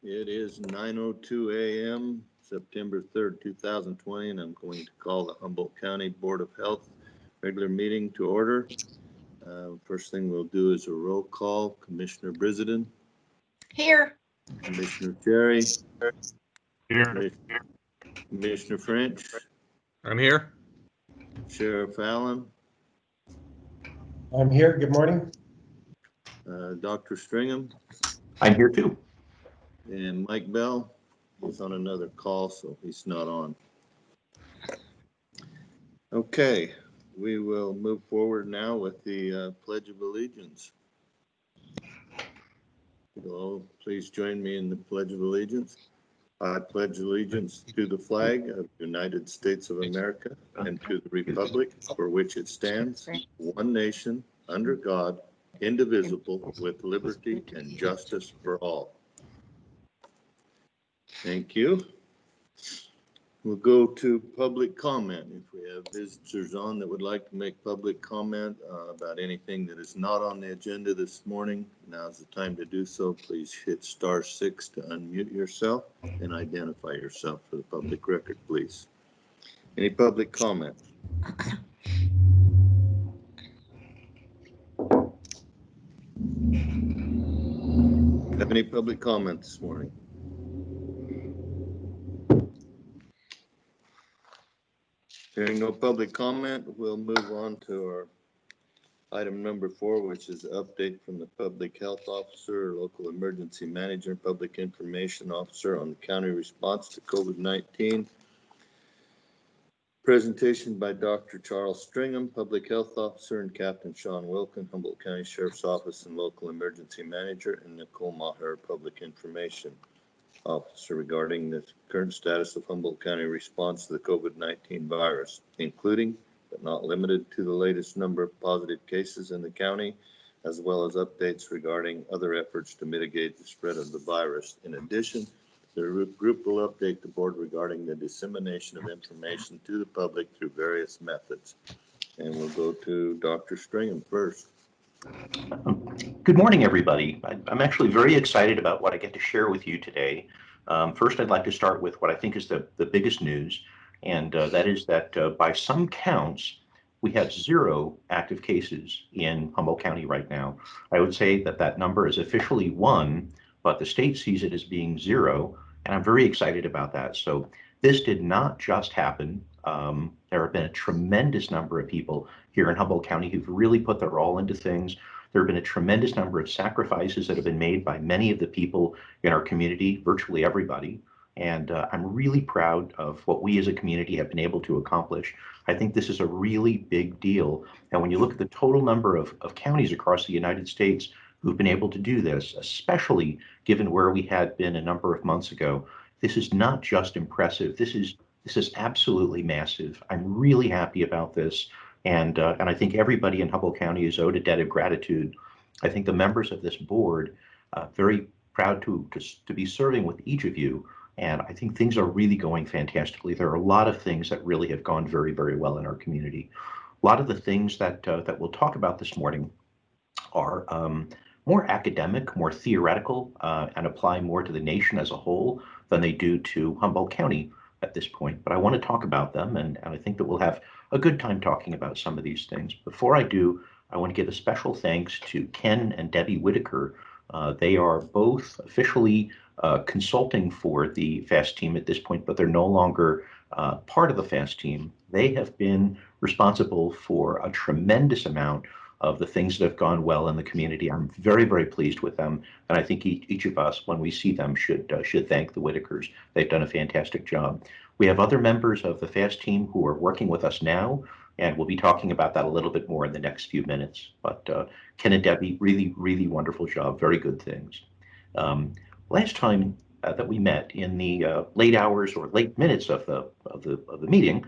It is 9:02 a.m., September 3rd, 2020, and I'm going to call the Humboldt County Board of Health regular meeting to order. First thing we'll do is a roll call. Commissioner Brizenden. Here. Commissioner Cherry. Here. Commissioner French. I'm here. Sheriff Allen. I'm here. Good morning. Dr. Stringham. I'm here too. And Mike Bell. He's on another call, so he's not on. Okay, we will move forward now with the Pledge of Allegiance. Hello, please join me in the Pledge of Allegiance. I pledge allegiance to the flag of the United States of America and to the republic for which it stands, one nation, under God, indivisible, with liberty and justice for all. Thank you. We'll go to public comment. If we have visitors on that would like to make public comment about anything that is not on the agenda this morning, now's the time to do so. Please hit *6 to unmute yourself and identify yourself for the public record, please. Any public comment? Have any public comment this morning? Hearing no public comment, we'll move on to our item number 4, which is update from the public health officer, local emergency manager, public information officer on the county response to COVID-19. Presentation by Dr. Charles Stringham, public health officer, and Captain Sean Wilkin, Humboldt County Sheriff's Office and local emergency manager, and Nicole Maher, public information officer, regarding the current status of Humboldt County response to the COVID-19 virus, including but not limited to the latest number of positive cases in the county, as well as updates regarding other efforts to mitigate the spread of the virus. In addition, the group will update the board regarding the dissemination of information to the public through various methods. And we'll go to Dr. Stringham first. Good morning, everybody. I'm actually very excited about what I get to share with you today. First, I'd like to start with what I think is the biggest news, and that is that by some counts, we have 0 active cases in Humboldt County right now. I would say that that number is officially 1, but the state sees it as being 0, and I'm very excited about that. So this did not just happen. There have been a tremendous number of people here in Humboldt County who've really put their all into things. There have been a tremendous number of sacrifices that have been made by many of the people in our community, virtually everybody. And I'm really proud of what we as a community have been able to accomplish. I think this is a really big deal. And when you look at the total number of counties across the United States who've been able to do this, especially given where we had been a number of months ago, this is not just impressive. This is absolutely massive. I'm really happy about this. And I think everybody in Humboldt County is owed a debt of gratitude. I think the members of this board very proud to be serving with each of you. And I think things are really going fantastically. There are a lot of things that really have gone very, very well in our community. A lot of the things that we'll talk about this morning are more academic, more theoretical, and apply more to the nation as a whole than they do to Humboldt County at this point. But I want to talk about them, and I think that we'll have a good time talking about some of these things. Before I do, I want to give a special thanks to Ken and Debbie Whitaker. They are both officially consulting for the FAST team at this point, but they're no longer part of the FAST team. They have been responsible for a tremendous amount of the things that have gone well in the community. I'm very, very pleased with them, and I think each of us, when we see them, should thank the Whitakers. They've done a fantastic job. We have other members of the FAST team who are working with us now, and we'll be talking about that a little bit more in the next few minutes. But Ken and Debbie, really, really wonderful job. Very good things. Last time that we met in the late hours or late minutes of the meeting,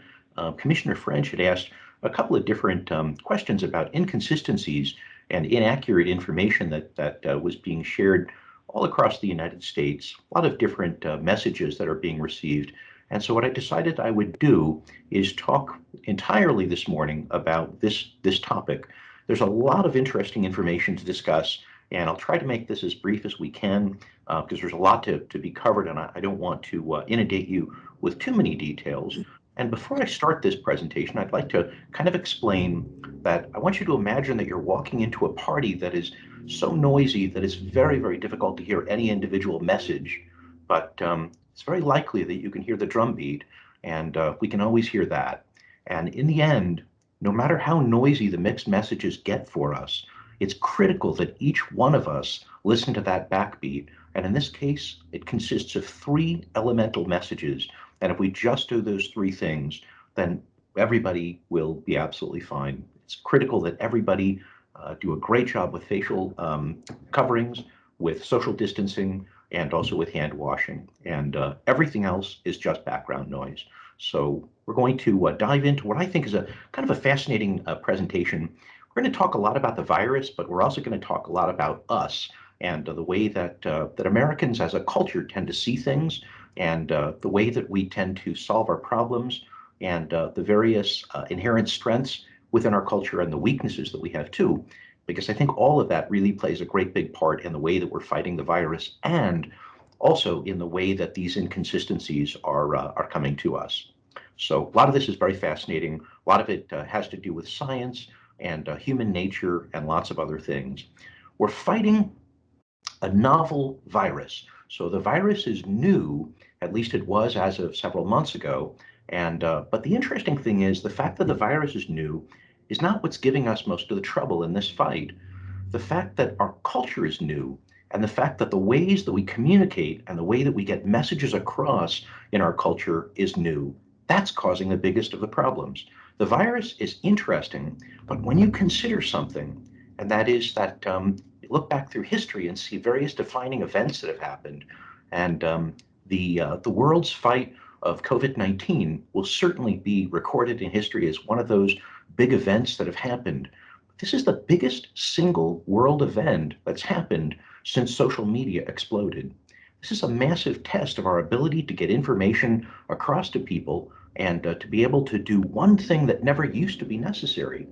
Commissioner French had asked a couple of different questions about inconsistencies and inaccurate information that was being shared all across the United States. A lot of different messages that are being received. And so what I decided I would do is talk entirely this morning about this topic. There's a lot of interesting information to discuss, and I'll try to make this as brief as we can. because there's a lot to be covered, and I don't want to inundate you with too many details. And before I start this presentation, I'd like to kind of explain that I want you to imagine that you're walking into a party that is so noisy that it's very, very difficult to hear any individual message, but it's very likely that you can hear the drum beat, and we can always hear that. And in the end, no matter how noisy the mixed messages get for us, it's critical that each one of us listen to that backbeat. And in this case, it consists of 3 elemental messages. And if we just do those 3 things, then everybody will be absolutely fine. It's critical that everybody do a great job with facial coverings, with social distancing, and also with hand washing. And everything else is just background noise. So we're going to dive into what I think is a kind of a fascinating presentation. We're going to talk a lot about the virus, but we're also going to talk a lot about us and the way that that Americans as a culture tend to see things, and the way that we tend to solve our problems, and the various inherent strengths within our culture and the weaknesses that we have too, because I think all of that really plays a great big part in the way that we're fighting the virus, and also in the way that these inconsistencies are coming to us. So a lot of this is very fascinating. A lot of it has to do with science and human nature and lots of other things. We're fighting a novel virus. So the virus is new, at least it was as of several months ago. And but the interesting thing is the fact that the virus is new is not what's giving us most of the trouble in this fight. The fact that our culture is new, and the fact that the ways that we communicate and the way that we get messages across in our culture is new, that's causing the biggest of the problems. The virus is interesting, but when you consider something, and that is that look back through history and see various defining events that have happened, and the world's fight of COVID-19 will certainly be recorded in history as one of those big events that have happened. This is the biggest single world event that's happened since social media exploded. This is a massive test of our ability to get information across to people, and to be able to do one thing that never used to be necessary,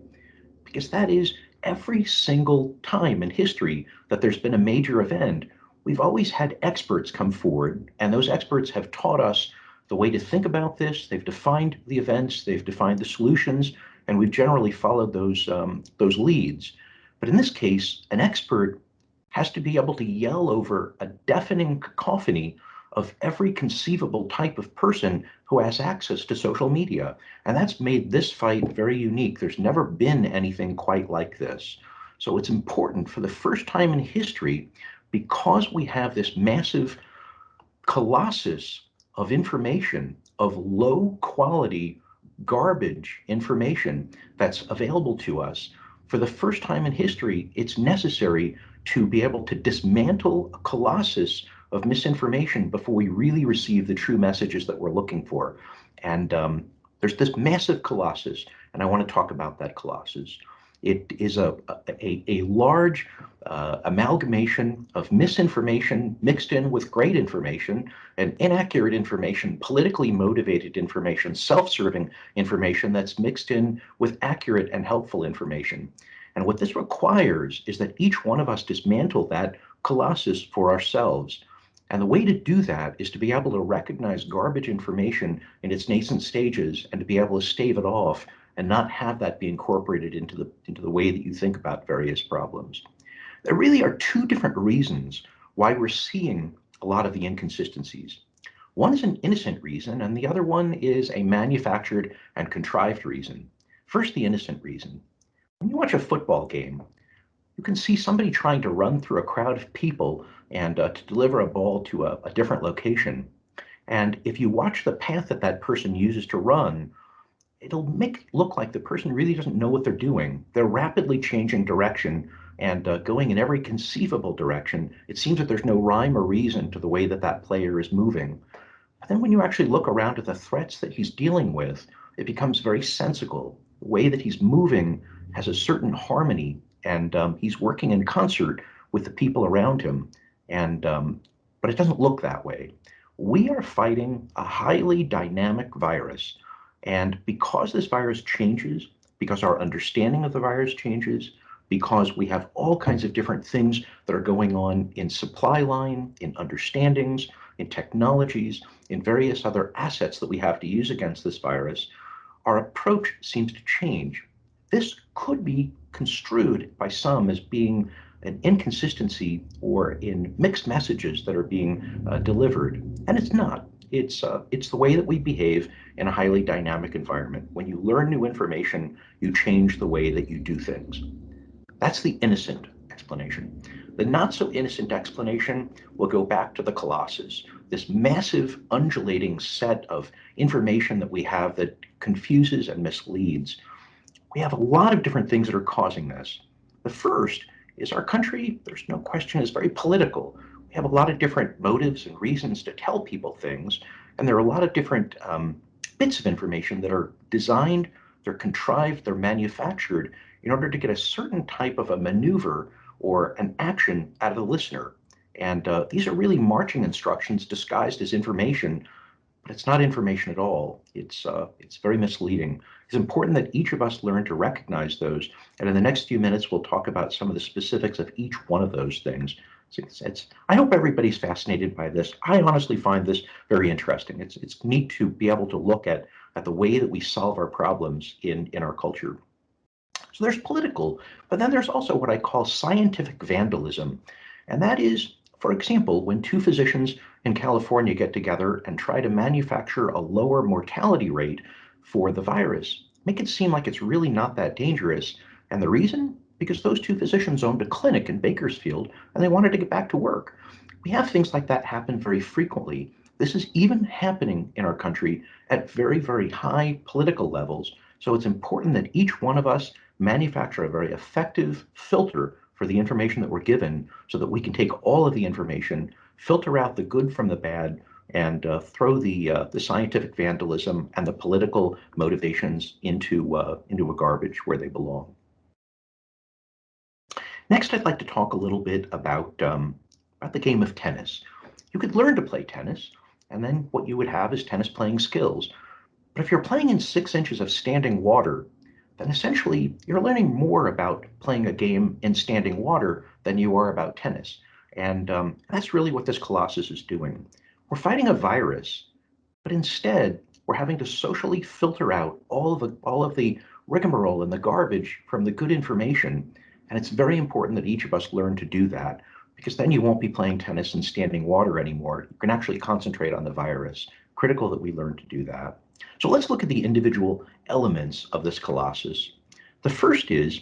because that is every single time in history that there's been a major event, we've always had experts come forward, and those experts have taught us the way to think about this. They've defined the events, they've defined the solutions, and we've generally followed those leads. But in this case, an expert has to be able to yell over a deafening cacophony of every conceivable type of person who has access to social media. And that's made this fight very unique. There's never been anything quite like this. So it's important for the first time in history, because we have this massive colossus of information, of low quality garbage information that's available to us. For the first time in history, it's necessary to be able to dismantle a colossus of misinformation before we really receive the true messages that we're looking for. And there's this massive colossus, and I want to talk about that colossus. It is a large amalgamation of misinformation mixed in with great information and inaccurate information, politically motivated information, self-serving information that's mixed in with accurate and helpful information. And what this requires is that each one of us dismantle that colossus for ourselves. And the way to do that is to be able to recognize garbage information in its nascent stages, and to be able to stave it off and not have that be incorporated into the way that you think about various problems. There really are 2 different reasons why we're seeing a lot of the inconsistencies. One is an innocent reason, and the other one is a manufactured and contrived reason. First, the innocent reason. When you watch a football game, you can see somebody trying to run through a crowd of people and to deliver a ball to a different location. And if you watch the path that that person uses to run, it'll make it look like the person really doesn't know what they're doing. They're rapidly changing direction and going in every conceivable direction. It seems that there's no rhyme or reason to the way that that player is moving. But then when you actually look around at the threats that he's dealing with, it becomes very sensical. The way that he's moving has a certain harmony, and he's working in concert with the people around him. And but it doesn't look that way. We are fighting a highly dynamic virus. And because this virus changes, because our understanding of the virus changes, because we have all kinds of different things that are going on in supply line, in understandings, in technologies, in various other assets that we have to use against this virus, our approach seems to change. This could be construed by some as being an inconsistency or in mixed messages that are being delivered, and it's not. It's the way that we behave in a highly dynamic environment. When you learn new information, you change the way that you do things. That's the innocent explanation. The not so innocent explanation will go back to the Colossus, this massive undulating set of information that we have that confuses and misleads. We have a lot of different things that are causing this. The first is our country, there's no question, is very political. We have a lot of different motives and reasons to tell people things, and there are a lot of different bits of information that are designed, they're contrived, they're manufactured in order to get a certain type of a maneuver or an action out of the listener. And these are really marching instructions disguised as information, but it's not information at all. It's very misleading. It's important that each of us learn to recognize those. And in the next few minutes, we'll talk about some of the specifics of each one of those things. I hope everybody's fascinated by this. I honestly find this very interesting. It's neat to be able to look at the way that we solve our problems in our culture. So there's political, but then there's also what I call scientific vandalism. And that is, for example, when two physicians in California get together and try to manufacture a lower mortality rate for the virus, make it seem like it's really not that dangerous. And the reason? Because those two physicians owned a clinic in Bakersfield and they wanted to get back to work. We have things like that happen very frequently. This is even happening in our country at very, very high political levels. So it's important that each one of us manufacture a very effective filter for the information that we're given so that we can take all of the information, filter out the good from the bad, and throw the scientific vandalism and the political motivations into a garbage where they belong. Next, I'd like to talk a little bit about the game of tennis. You could learn to play tennis, and then what you would have is tennis playing skills. But if you're playing in 6 inches of standing water, then essentially you're learning more about playing a game in standing water than you are about tennis. And that's really what this Colossus is doing. We're fighting a virus, but instead we're having to socially filter out all of the rigmarole and the garbage from the good information. And it's very important that each of us learn to do that, because then you won't be playing tennis in standing water anymore. You can actually concentrate on the virus. Critical that we learn to do that. So let's look at the individual elements of this Colossus. The first is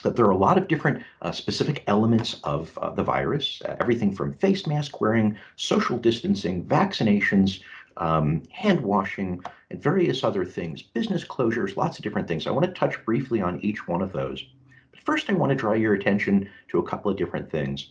that there are a lot of different specific elements of the virus, everything from face mask wearing, social distancing, vaccinations, hand washing, and various other things, business closures, lots of different things. I want to touch briefly on each one of those. But first, I want to draw your attention to a couple of different things.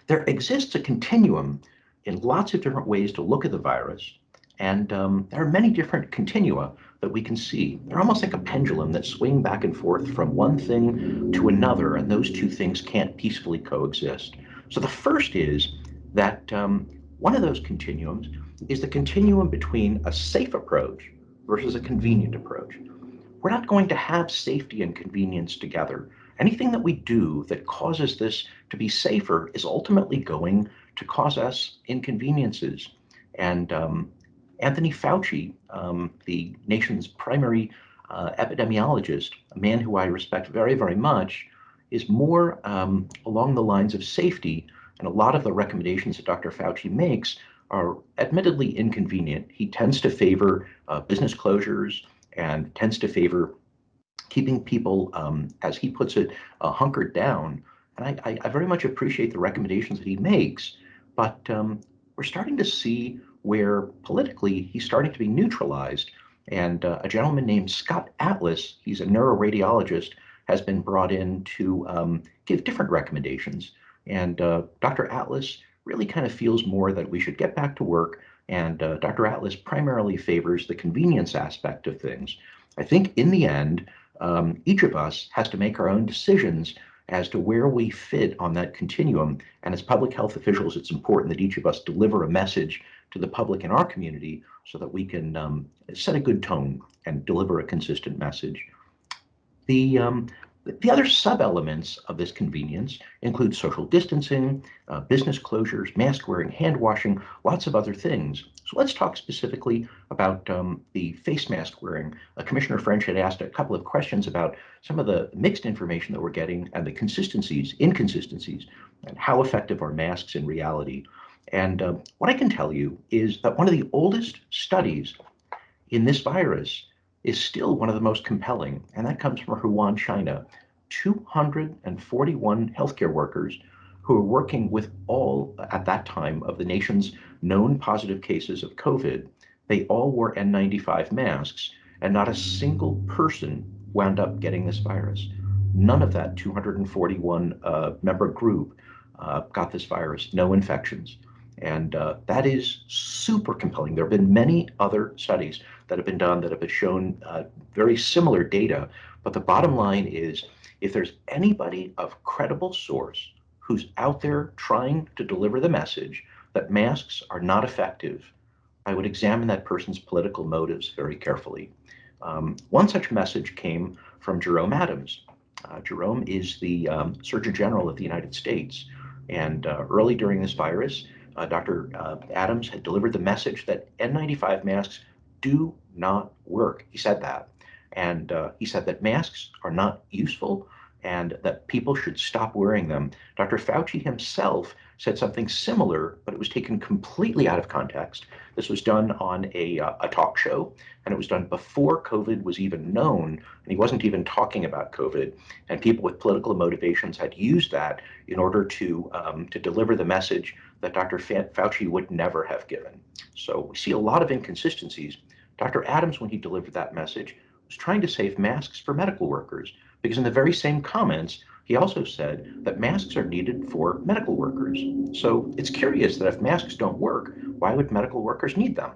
There exists a continuum in lots of different ways to look at the virus. And there are many different continua that we can see. They're almost like a pendulum that swing back and forth from one thing to another, and those two things can't peacefully coexist. So the first is that one of those continuums is the continuum between a safe approach versus a convenient approach. We're not going to have safety and convenience together. Anything that we do that causes this to be safer is ultimately going to cause us inconveniences. And Anthony Fauci, the nation's primary epidemiologist, a man who I respect very, very much, is more along the lines of safety. And a lot of the recommendations that Dr. Fauci makes are admittedly inconvenient. He tends to favor business closures and tends to favor keeping people, as he puts it, hunkered down. And I very much appreciate the recommendations that he makes, but we're starting to see where politically he's starting to be neutralized. And a gentleman named Scott Atlas, he's a neuroradiologist, has been brought in to give different recommendations. And Dr. Atlas really kind of feels more that we should get back to work. And Dr. Atlas primarily favors the convenience aspect of things. I think in the end, each of us has to make our own decisions as to where we fit on that continuum. And as public health officials, it's important that each of us deliver a message to the public in our community so that we can set a good tone and deliver a consistent message. The The other sub-elements of this convenience include social distancing, business closures, mask wearing, hand washing, lots of other things. So let's talk specifically about the face mask wearing. Commissioner French had asked a couple of questions about some of the mixed information that we're getting and the inconsistencies, and how effective are masks in reality. And what I can tell you is that one of the oldest studies in this virus is still one of the most compelling, and that comes from Wuhan, China. 241 healthcare workers who were working with all, at that time, of the nation's known positive cases of COVID. They all wore N95 masks, and not a single person wound up getting this virus. None of that 241 member group got this virus, no infections. And that is super compelling. There have been many other studies that have been done that have shown very similar data. But the bottom line is, if there's anybody of credible source who's out there trying to deliver the message that masks are not effective, I would examine that person's political motives very carefully. One such message came from Jerome Adams. Jerome is the Surgeon General of the United States. And early during this virus, Dr. Adams had delivered the message that N95 masks do not work. He said that. And he said that masks are not useful and that people should stop wearing them. Dr. Fauci himself said something similar, but it was taken completely out of context. This was done on a talk show, and it was done before COVID was even known, and he wasn't even talking about COVID. And people with political motivations had used that in order to deliver the message that Dr. Fauci would never have given. So we see a lot of inconsistencies. Dr. Adams, when he delivered that message, was trying to save masks for medical workers, because in the very same comments, he also said that masks are needed for medical workers. So it's curious that if masks don't work, why would medical workers need them?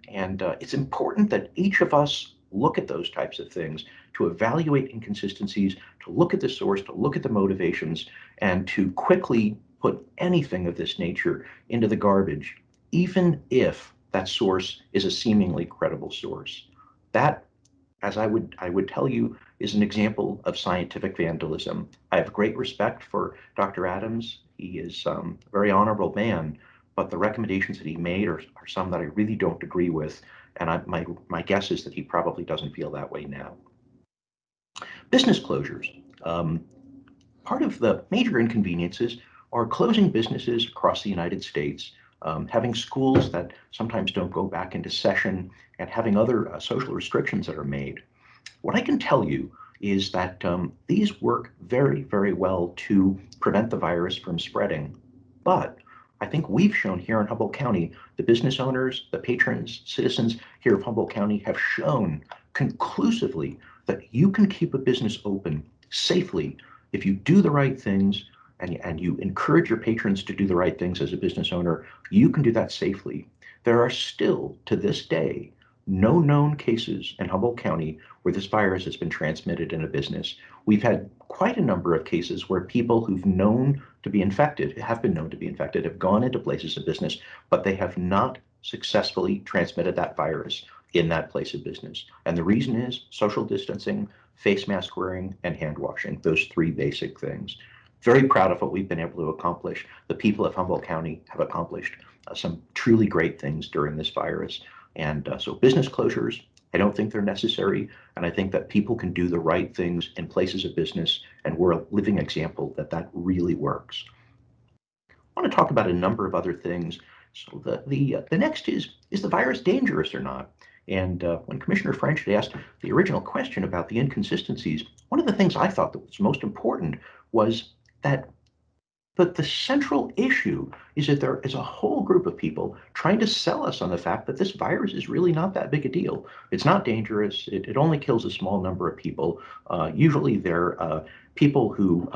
And it's important that each of us look at those types of things, to evaluate inconsistencies, to look at the source, to look at the motivations, and to quickly put anything of this nature into the garbage, even if that source is a seemingly credible source. That, as I would tell you, is an example of scientific vandalism. I have great respect for Dr. Adams. He is a very honorable man, but the recommendations that he made are some that I really don't agree with. And my guess is that he probably doesn't feel that way now. Business closures. Part of the major inconveniences are closing businesses across the United States, having schools that sometimes don't go back into session, and having other social restrictions that are made. What I can tell you is that these work very, very well to prevent the virus from spreading. But I think we've shown here in Humboldt County, the business owners, the patrons, citizens here of Humboldt County have shown conclusively that you can keep a business open safely if you do the right things, and you encourage your patrons to do the right things as a business owner. You can do that safely. There are still, to this day, no known cases in Humboldt County where this virus has been transmitted in a business. We've had quite a number of cases where people who've known to be infected, have been known to be infected, have gone into places of business, but they have not successfully transmitted that virus in that place of business. And the reason is social distancing, face mask wearing, and hand washing, those three basic things. Very proud of what we've been able to accomplish. The people of Humboldt County have accomplished some truly great things during this virus. And so business closures, I don't think they're necessary. And I think that people can do the right things in places of business. And we're a living example that that really works. I want to talk about a number of other things. So the next is the virus dangerous or not? And when Commissioner French had asked the original question about the inconsistencies, one of the things I thought that was most important was that the central issue is that there is a whole group of people trying to sell us on the fact that this virus is really not that big a deal. It's not dangerous. It only kills a small number of people. Usually they're people who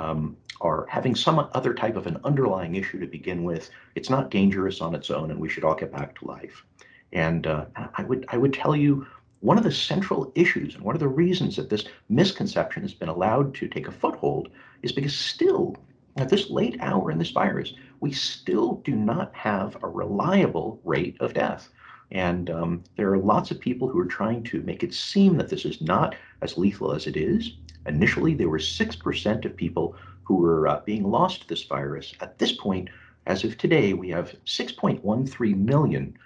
are having some other type of an underlying issue to begin with. It's not dangerous on its own, and we should all get back to life. And I would tell you, one of the central issues and one of the reasons that this misconception has been allowed to take a foothold is because still, at this late hour in this virus, we still do not have a reliable rate of death. And there are lots of people who are trying to make it seem that this is not as lethal as it is. Initially, there were 6% of people who were being lost to this virus. At this point, as of today, we have 6.13 million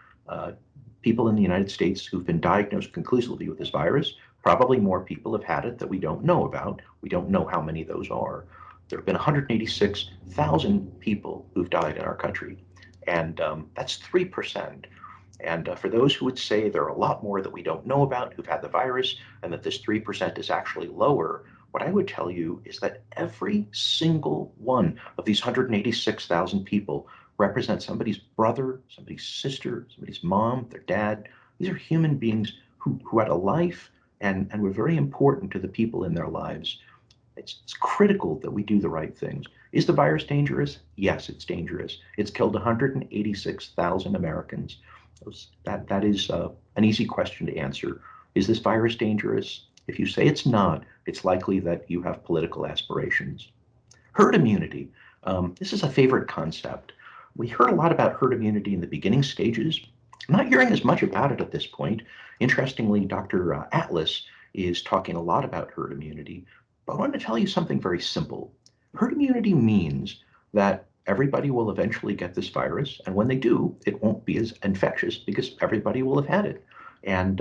people in the United States who've been diagnosed conclusively with this virus. Probably more people have had it that we don't know about. We don't know how many those are. There have been 186,000 people who've died in our country, and that's 3%. And for those who would say there are a lot more that we don't know about who've had the virus and that this 3% is actually lower, what I would tell you is that every single one of these 186,000 people represents somebody's brother, somebody's sister, somebody's mom, their dad. These are human beings who had a life and were very important to the people in their lives. It's critical that we do the right things. Is the virus dangerous? Yes, it's dangerous. It's killed 186,000 Americans. That is an easy question to answer. Is this virus dangerous? If you say it's not, it's likely that you have political aspirations. Herd immunity. This is a favorite concept. We heard a lot about herd immunity in the beginning stages. I'm not hearing as much about it at this point. Interestingly, Dr. Atlas is talking a lot about herd immunity, but I want to tell you something very simple. Herd immunity means that everybody will eventually get this virus, and when they do, it won't be as infectious because everybody will have had it. And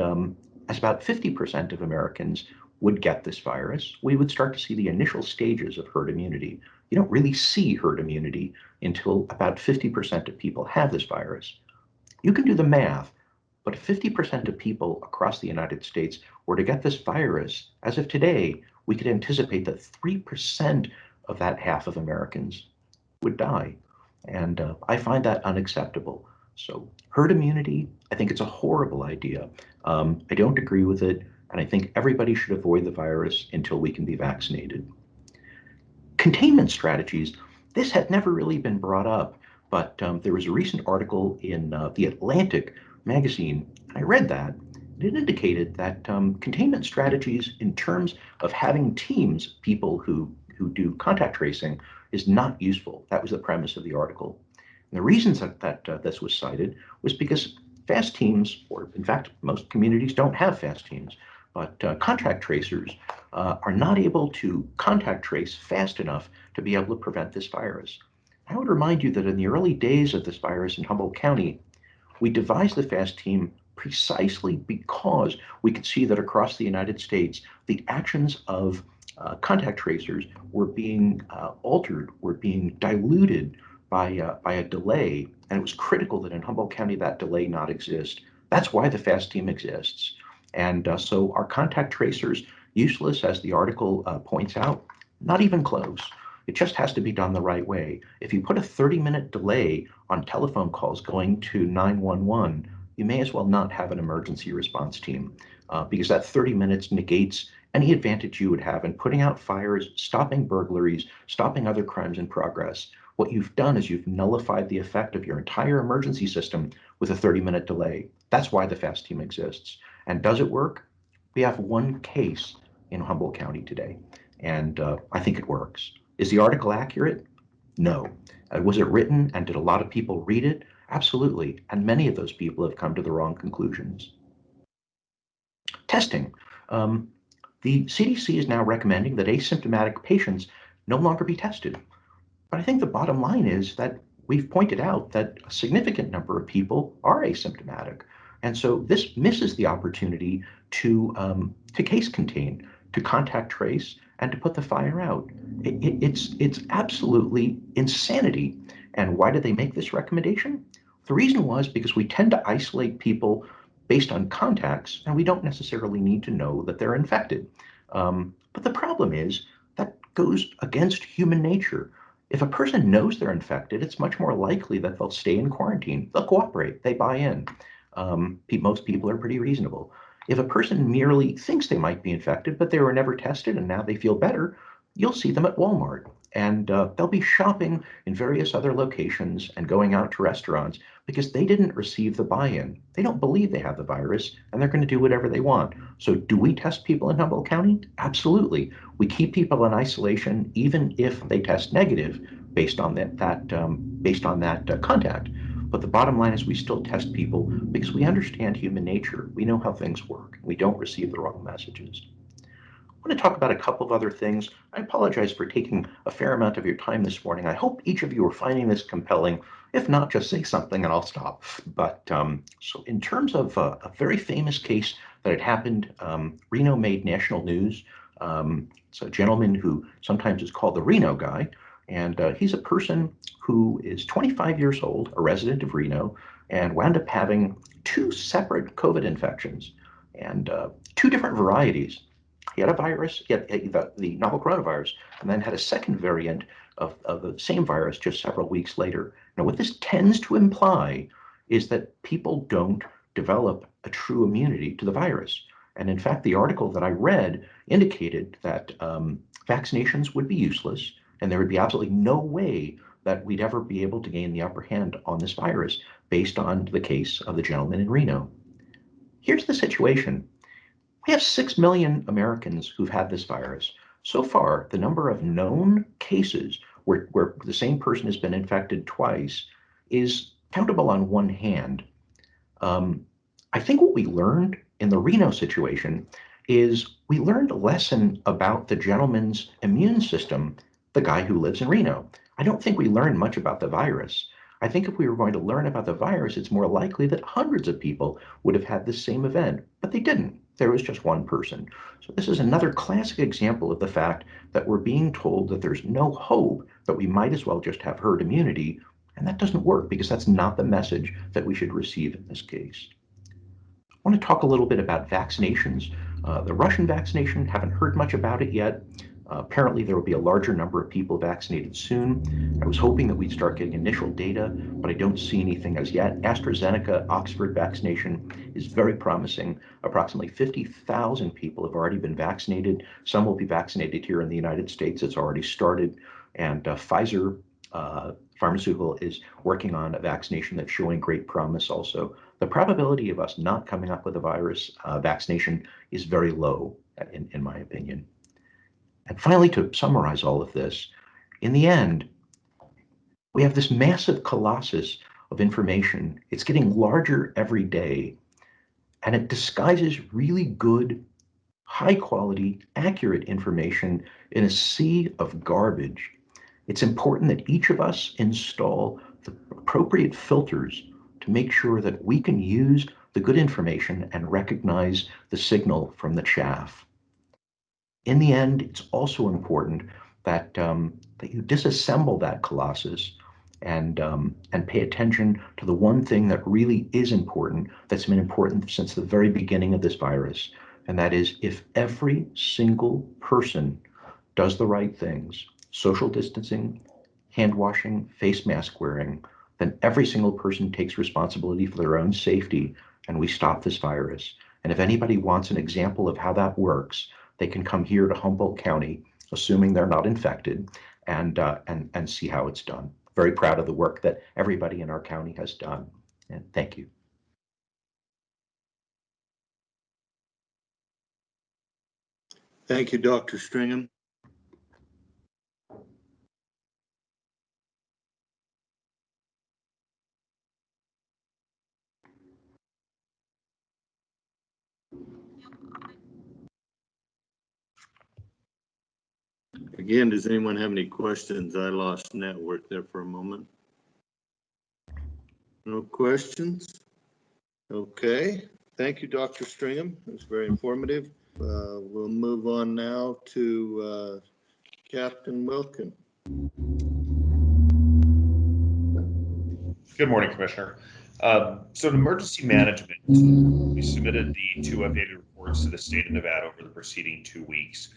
as about 50% of Americans would get this virus, we would start to see the initial stages of herd immunity. You don't really see herd immunity until about 50% of people have this virus. You can do the math, but if 50% of people across the United States were to get this virus, as of today, we could anticipate that 3% of that half of Americans would die. And I find that unacceptable. So herd immunity, I think it's a horrible idea. I don't agree with it, and I think everybody should avoid the virus until we can be vaccinated. Containment strategies, this had never really been brought up, but there was a recent article in The Atlantic magazine, and I read that. It indicated that containment strategies in terms of having teams, people who do contact tracing, is not useful. That was the premise of the article. And the reasons that this was cited was because fast teams, or in fact, most communities don't have fast teams, but contact tracers are not able to contact trace fast enough to be able to prevent this virus. I would remind you that in the early days of this virus in Humboldt County, we devised the fast team precisely because we could see that across the United States, the actions of contact tracers were being altered, were being diluted by a delay, and it was critical that in Humboldt County that delay not exist. That's why the FAST team exists. And so are contact tracers useless, as the article points out? Not even close. It just has to be done the right way. If you put a 30-minute delay on telephone calls going to 911, you may as well not have an emergency response team because that 30 minutes negates any advantage you would have in putting out fires, stopping burglaries, stopping other crimes in progress. What you've done is you've nullified the effect of your entire emergency system with a 30-minute delay. That's why the FAST team exists. And does it work? We have one case in Humboldt County today, and I think it works. Is the article accurate? No. Was it written and did a lot of people read it? Absolutely. And many of those people have come to the wrong conclusions. Testing. The CDC is now recommending that asymptomatic patients no longer be tested. But I think the bottom line is that we've pointed out that a significant number of people are asymptomatic. And so this misses the opportunity to case contain, to contact trace, and to put the fire out. It's absolutely insanity. And why did they make this recommendation? The reason was because we tend to isolate people based on contacts, and we don't necessarily need to know that they're infected. But the problem is that goes against human nature. If a person knows they're infected, it's much more likely that they'll stay in quarantine. They'll cooperate, they buy in. Most people are pretty reasonable. If a person merely thinks they might be infected, but they were never tested and now they feel better, you'll see them at Walmart. And they'll be shopping in various other locations and going out to restaurants because they didn't receive the buy-in. They don't believe they have the virus, and they're going to do whatever they want. So do we test people in Humboldt County? Absolutely. We keep people in isolation even if they test negative based on that contact. But the bottom line is we still test people because we understand human nature. We know how things work. We don't receive the wrong messages. I want to talk about a couple of other things. I apologize for taking a fair amount of your time this morning. I hope each of you are finding this compelling. If not, just say something and I'll stop. But so in terms of a very famous case that had happened, Reno made national news. It's a gentleman who sometimes is called the Reno guy. And he's a person who is 25 years old, a resident of Reno, and wound up having 2 separate COVID infections and 2 different varieties. He had a virus, he had the novel coronavirus, and then had a second variant of the same virus just several weeks later. Now, what this tends to imply is that people don't develop a true immunity to the virus. And in fact, the article that I read indicated that vaccinations would be useless, and there would be absolutely no way that we'd ever be able to gain the upper hand on this virus based on the case of the gentleman in Reno. Here's the situation. We have 6 million Americans who've had this virus. So far, the number of known cases where the same person has been infected twice is countable on one hand. I think what we learned in the Reno situation is we learned a lesson about the gentleman's immune system, the guy who lives in Reno. I don't think we learned much about the virus. I think if we were going to learn about the virus, it's more likely that hundreds of people would have had the same event, but they didn't. There was just one person. So this is another classic example of the fact that we're being told that there's no hope, that we might as well just have herd immunity, and that doesn't work because that's not the message that we should receive in this case. I want to talk a little bit about vaccinations. The Russian vaccination, haven't heard much about it yet. Apparently there will be a larger number of people vaccinated soon. I was hoping that we'd start getting initial data, but I don't see anything as yet. AstraZeneca Oxford vaccination is very promising. Approximately 50,000 people have already been vaccinated. Some will be vaccinated here in the United States. It's already started. And Pfizer Pharmaceutical is working on a vaccination that's showing great promise also. The probability of us not coming up with a virus vaccination is very low, in my opinion. And finally, to summarize all of this, in the end, we have this massive colossus of information. It's getting larger every day, and it disguises really good, high quality, accurate information in a sea of garbage. It's important that each of us install the appropriate filters to make sure that we can use the good information and recognize the signal from the chaff. In the end, it's also important that that you disassemble that colossus and pay attention to the one thing that really is important, that's been important since the very beginning of this virus, and that is if every single person does the right things, social distancing, hand washing, face mask wearing, then every single person takes responsibility for their own safety, and we stop this virus. And if anybody wants an example of how that works, they can come here to Humboldt County, assuming they're not infected, and see how it's done. Very proud of the work that everybody in our county has done. And thank you. Thank you, Dr. Stringham. Again, does anyone have any questions? I lost network there for a moment. No questions? Okay. Thank you, Dr. Stringham. It was very informative. We'll move on now to Captain Wilkin. Good morning, Commissioner. So in emergency management, we submitted the 2 updated reports to the state of Nevada over the preceding 2 weeks.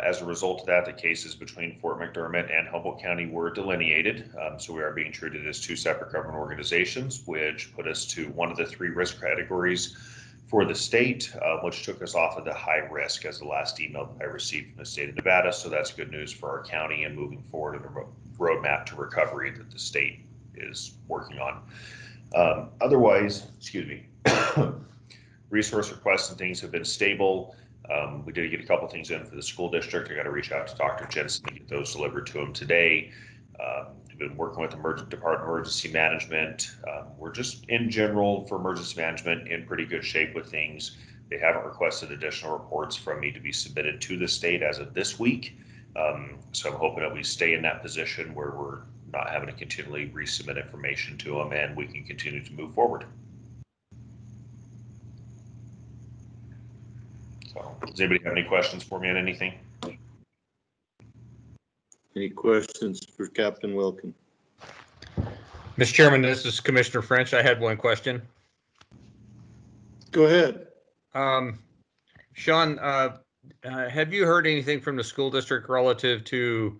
As a result of that, the cases between Fort McDermott and Humboldt County were delineated. So we are being treated as 2 separate government organizations, which put us to one of the 3 risk categories for the state, which took us off of the high risk as the last email I received from the state of Nevada. So that's good news for our county and moving forward in the roadmap to recovery that the state is working on. Otherwise, excuse me, resource requests and things have been stable. We did get a couple things in for the school district. I got to reach out to Dr. Jensen to get those delivered to him today. We've been working with Department of Emergency Management. We're just in general for emergency management in pretty good shape with things. They haven't requested additional reports from me to be submitted to the state as of this week. So I'm hoping that we stay in that position where we're not having to continually resubmit information to them and we can continue to move forward. So, does anybody have any questions for me on anything? Any questions for Captain Wilkin? Mr. Chairman, this is Commissioner French. I had one question. Go ahead. Sean, have you heard anything from the school district relative to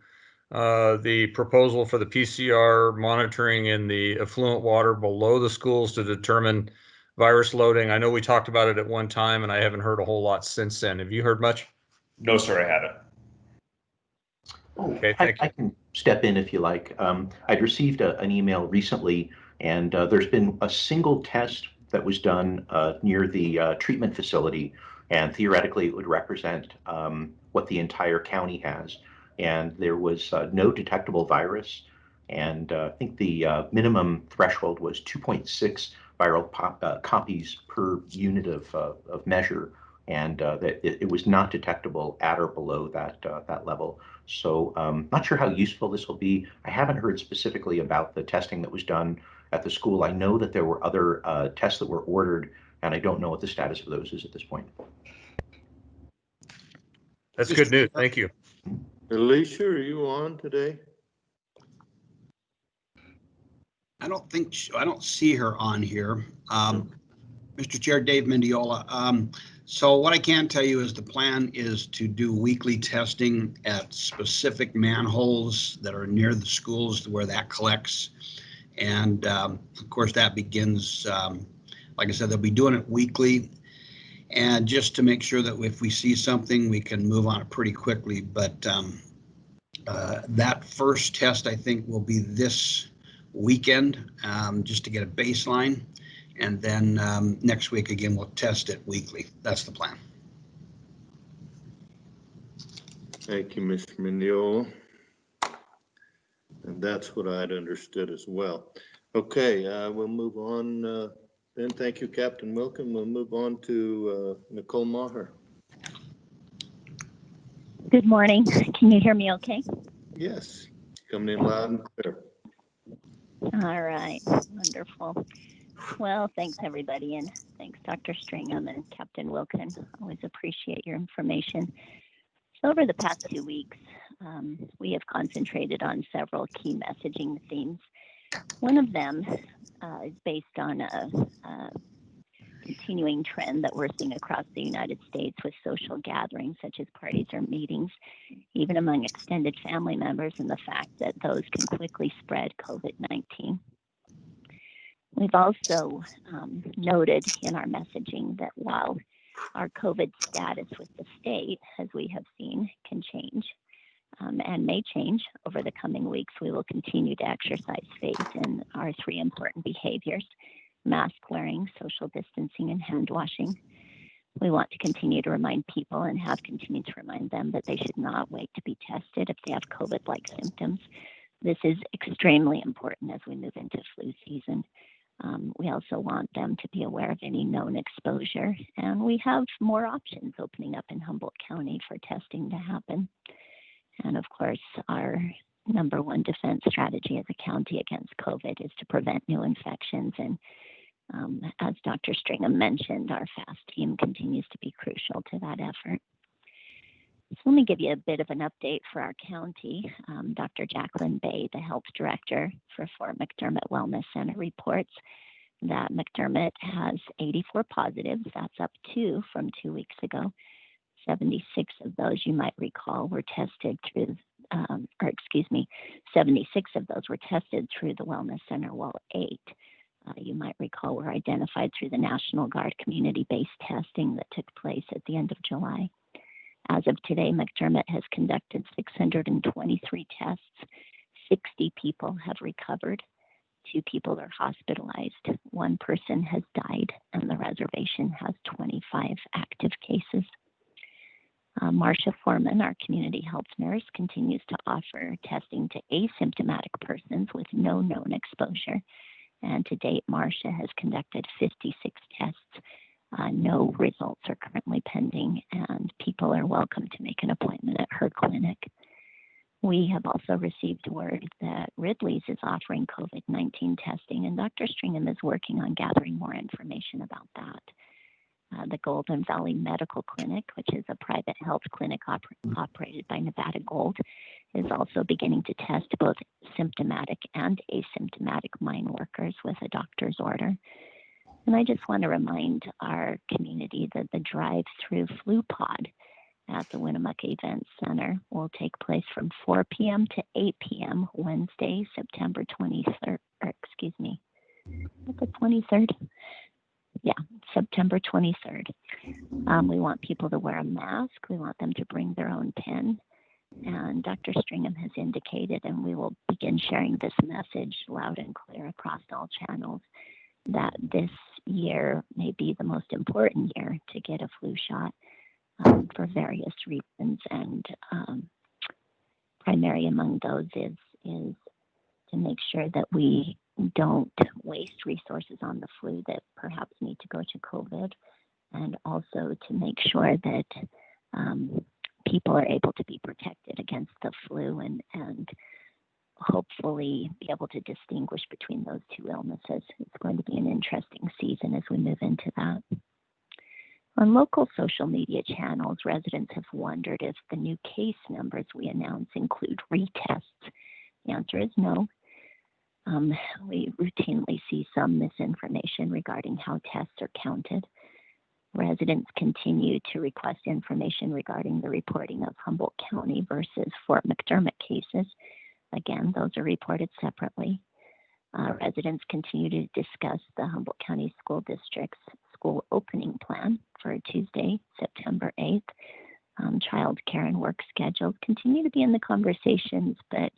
the proposal for the PCR monitoring in the effluent water below the schools to determine virus loading? I know we talked about it at one time, and I haven't heard a whole lot since then. Have you heard much? No, sir, I haven't. Okay, thank you. I can step in if you like. I'd received an email recently, and there's been a single test that was done near the treatment facility, and theoretically it would represent what the entire county has. And there was no detectable virus, and I think the minimum threshold was 2.6 viral copies per unit of measure, and that it was not detectable at or below that level. So not sure how useful this will be. I haven't heard specifically about the testing that was done at the school. I know that there were other tests that were ordered, and I don't know what the status of those is at this point. That's good news. Thank you. Alicia, are you on today? I don't see her on here. Mr. Chair, Dave Mendiola. So what I can tell you is the plan is to do weekly testing at specific manholes that are near the schools where that collects. And of course, that begins, like I said, they'll be doing it weekly. And just to make sure that if we see something, we can move on it pretty quickly. But that first test, I think, will be this weekend, just to get a baseline. And then next week, again, we'll test it weekly. That's the plan. Thank you, Mr. Mendiola. And that's what I'd understood as well. Okay, we'll move on then. Thank you, Captain Wilkin. We'll move on to Nicole Maher. Good morning. Can you hear me okay? Yes, coming in loud and clear. All right, wonderful. Well, thanks everybody, and thanks Dr. Stringham and Captain Wilkin. Always appreciate your information. So over the past 2 weeks, we have concentrated on several key messaging themes. One of them is based on a continuing trend that we're seeing across the United States with social gatherings such as parties or meetings, even among extended family members, and the fact that those can quickly spread COVID-19. We've also noted in our messaging that while our COVID status with the state, as we have seen, can change and may change over the coming weeks, we will continue to exercise faith in our 3 important behaviors: mask wearing, social distancing, and hand washing. We want to continue to remind people, and have continued to remind them, that they should not wait to be tested if they have COVID-like symptoms. This is extremely important as we move into flu season. We also want them to be aware of any known exposure, and we have more options opening up in Humboldt County for testing to happen. And of course, our number 1 defense strategy as a county against COVID is to prevent new infections. And as Dr. Stringham mentioned, our FAST team continues to be crucial to that effort. So let me give you a bit of an update for our county. Dr. Jacqueline Bay, the health director for Fort McDermott Wellness Center, reports that McDermott has 84 positives. That's up 2 from 2 weeks ago. 76 of those, you might recall, were tested through, 76 of those were tested through the Wellness Center, while 8, you might recall, were identified through the National Guard community-based testing that took place at the end of July. As of today, McDermott has conducted 623 tests. 60 people have recovered. 2 people are hospitalized. 1 person has died, and the reservation has 25 active cases. Marcia Foreman, our community health nurse, continues to offer testing to asymptomatic persons with no known exposure. And to date, Marcia has conducted 56 tests. No results are currently pending, and people are welcome to make an appointment at her clinic. We have also received word that Ridley's is offering COVID-19 testing, and Dr. Stringham is working on gathering more information about that. The Golden Valley Medical Clinic, which is a private health clinic operated by Nevada Gold, is also beginning to test both symptomatic and asymptomatic mine workers with a doctor's order. And I just want to remind our community that the drive-through flu pod at the Winnemucca Event Center will take place from 4 p.m. to 8 p.m. Wednesday, September 23rd, the 23rd? Yeah, September 23rd. We want people to wear a mask. We want them to bring their own pen. And Dr. Stringham has indicated, and we will begin sharing this message loud and clear across all channels, that this year may be the most important year to get a flu shot for various reasons. And primary among those is to make sure that we don't waste resources on the flu that perhaps need to go to COVID, and also to make sure that people are able to be protected against the flu and hopefully be able to distinguish between those two illnesses. It's going to be an interesting season as we move into that. On local social media channels, residents have wondered if the new case numbers we announce include retests. The answer is no. We routinely see some misinformation regarding how tests are counted. Residents continue to request information regarding the reporting of Humboldt County versus Fort McDermott cases. Again, those are reported separately. Residents continue to discuss the Humboldt County School District's school opening plan for Tuesday, September 8th. Child care and work schedules continue to be in the conversations, but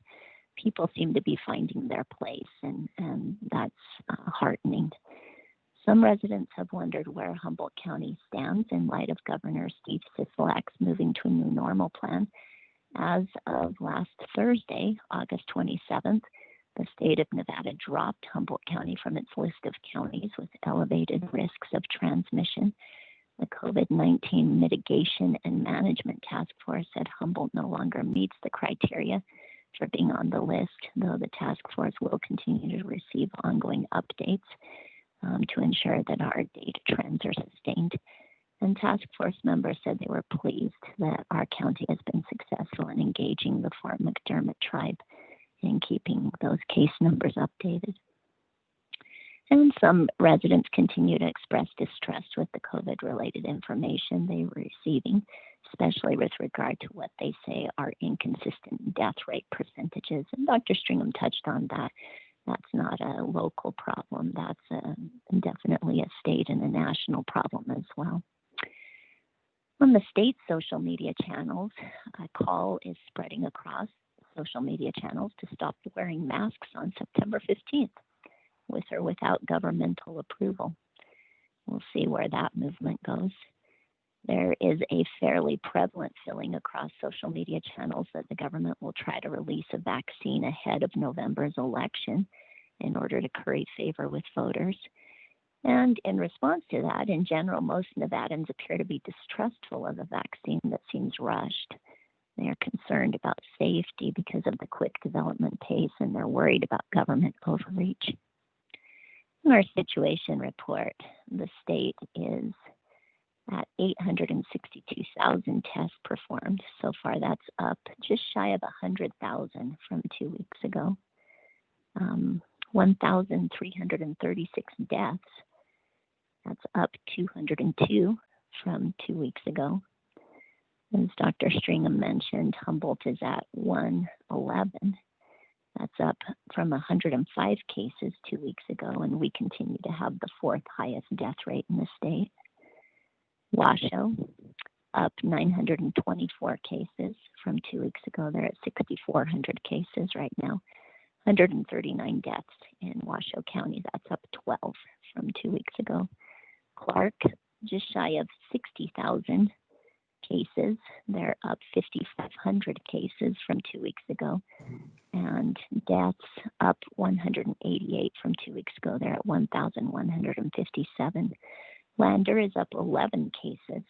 people seem to be finding their place, and that's heartening. Some residents have wondered where Humboldt County stands in light of Governor Steve Sisolak's moving to a new normal plan. As of last Thursday, August 27th, the state of Nevada dropped Humboldt County from its list of counties with elevated risks of transmission. The COVID-19 Mitigation and Management Task Force said Humboldt no longer meets the criteria for being on the list, though the task force will continue to receive ongoing updates to ensure that our data trends are sustained. And task force members said they were pleased that our county has been successful in engaging the Fort McDermott tribe in keeping those case numbers updated. And some residents continue to express distrust with the COVID-related information they were receiving, especially with regard to what they say are inconsistent death rate percentages. And Dr. Stringham touched on that. That's not a local problem. That's definitely a state and a national problem as well. On the state social media channels, a call is spreading across social media channels to stop wearing masks on September 15th, with or without governmental approval. We'll see where that movement goes. There is a fairly prevalent feeling across social media channels that the government will try to release a vaccine ahead of November's election in order to curry favor with voters. And in response to that, in general, most Nevadans appear to be distrustful of a vaccine that seems rushed. They are concerned about safety because of the quick development pace, and they're worried about government overreach. In our situation report, the state is at 862,000 tests performed. So far, that's up just shy of 100,000 from 2 weeks ago. 1,336 deaths. That's up 202 from 2 weeks ago. As Dr. Stringham mentioned, Humboldt is at 111. That's up from 105 cases 2 weeks ago, and we continue to have the fourth highest death rate in the state. Washoe, up 924 cases from 2 weeks ago. They're at 6,400 cases right now. 139 deaths in Washoe County. That's up 12 from 2 weeks ago. Clark, just shy of 60,000. cases. They're up 5,500 cases from 2 weeks ago. And deaths up 188 from 2 weeks ago. They're at 1,157. Lander is up 11 cases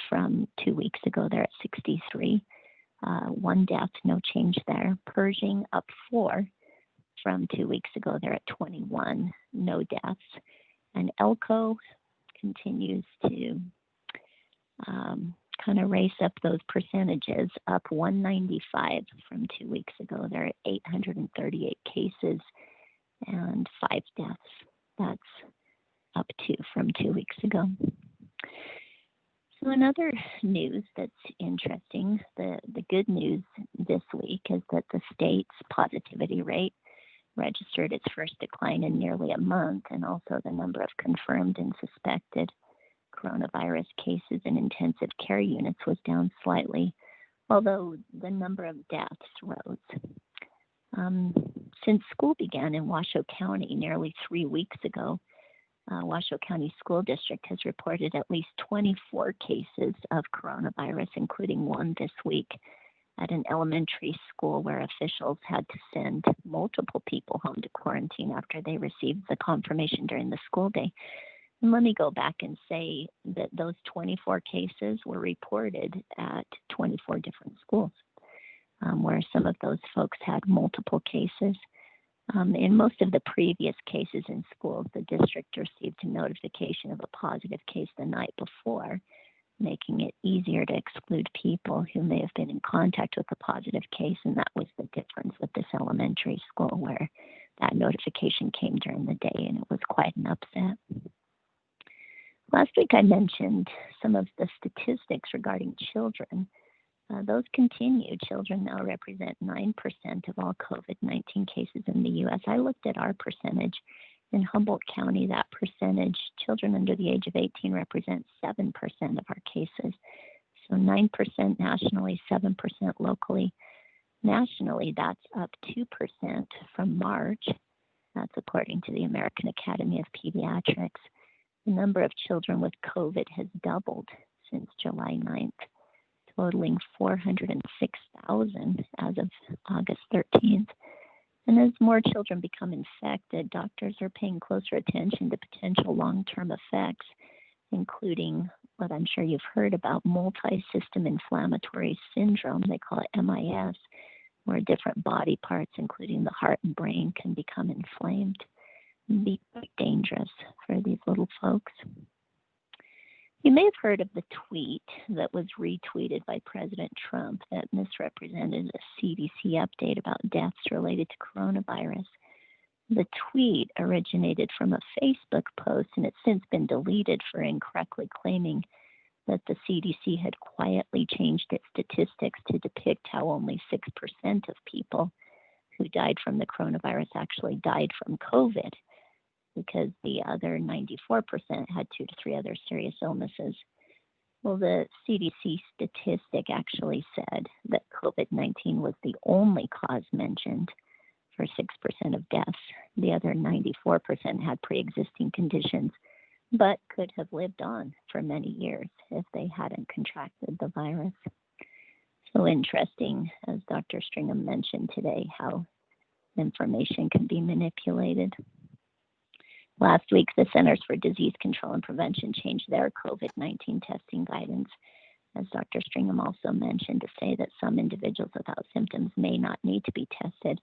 from 2 weeks ago. They're at 63. One death, no change there. Pershing up 4 from 2 weeks ago. They're at 21, no deaths. And Elko continues to kind of race up those percentages, up 195 from 2 weeks ago. They're at 838 cases and 5 deaths. That's up 2 from 2 weeks ago. So in other news that's interesting, the good news this week is that the state's positivity rate registered its first decline in nearly a month, and also the number of confirmed and suspected coronavirus cases in intensive care units was down slightly, although the number of deaths rose. Since school began in Washoe County nearly 3 weeks ago, Washoe County School District has reported at least 24 cases of coronavirus, including one this week at an elementary school where officials had to send multiple people home to quarantine after they received the confirmation during the school day. And let me go back and say that those 24 cases were reported at 24 different schools, where some of those folks had multiple cases. In most of the previous cases in schools, the district received a notification of a positive case the night before, making it easier to exclude people who may have been in contact with a positive case. And that was the difference with this elementary school, where that notification came during the day, and it was quite an upset. Last week, I mentioned some of the statistics regarding children. Those continue. Children now represent 9% of all COVID-19 cases in the U.S. I looked at our percentage. In Humboldt County, that percentage, children under the age of 18 represent 7% of our cases. So 9% nationally, 7% locally. Nationally, that's up 2% from March. That's according to the American Academy of Pediatrics. The number of children with COVID has doubled since July 9th, totaling 406,000 as of August 13th. And as more children become infected, doctors are paying closer attention to potential long-term effects, including what I'm sure you've heard about, multi-system inflammatory syndrome. They call it MIS, where different body parts, including the heart and brain, can become inflamed and be quite dangerous for these little folks. You may have heard of the tweet that was retweeted by President Trump that misrepresented a CDC update about deaths related to coronavirus. The tweet originated from a Facebook post, and it's since been deleted for incorrectly claiming that the CDC had quietly changed its statistics to depict how only 6% of people who died from the coronavirus actually died from COVID, because the other 94% had 2 to 3 other serious illnesses. Well, the CDC statistic actually said that COVID-19 was the only cause mentioned for 6% of deaths. The other 94% had pre-existing conditions, but could have lived on for many years if they hadn't contracted the virus. So interesting, as Dr. Stringham mentioned today, how information can be manipulated. Last week, the Centers for Disease Control and Prevention changed their COVID-19 testing guidance, as Dr. Stringham also mentioned, to say that some individuals without symptoms may not need to be tested.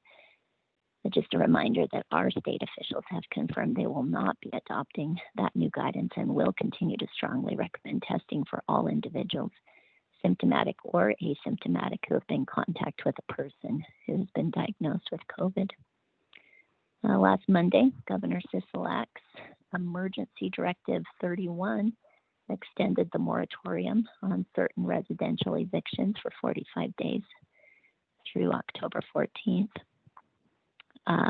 But just a reminder that our state officials have confirmed they will not be adopting that new guidance and will continue to strongly recommend testing for all individuals, symptomatic or asymptomatic, who have been in contact with a person who has been diagnosed with COVID. Last Monday, Governor Sisolak's Emergency Directive 31 extended the moratorium on certain residential evictions for 45 days through October 14th.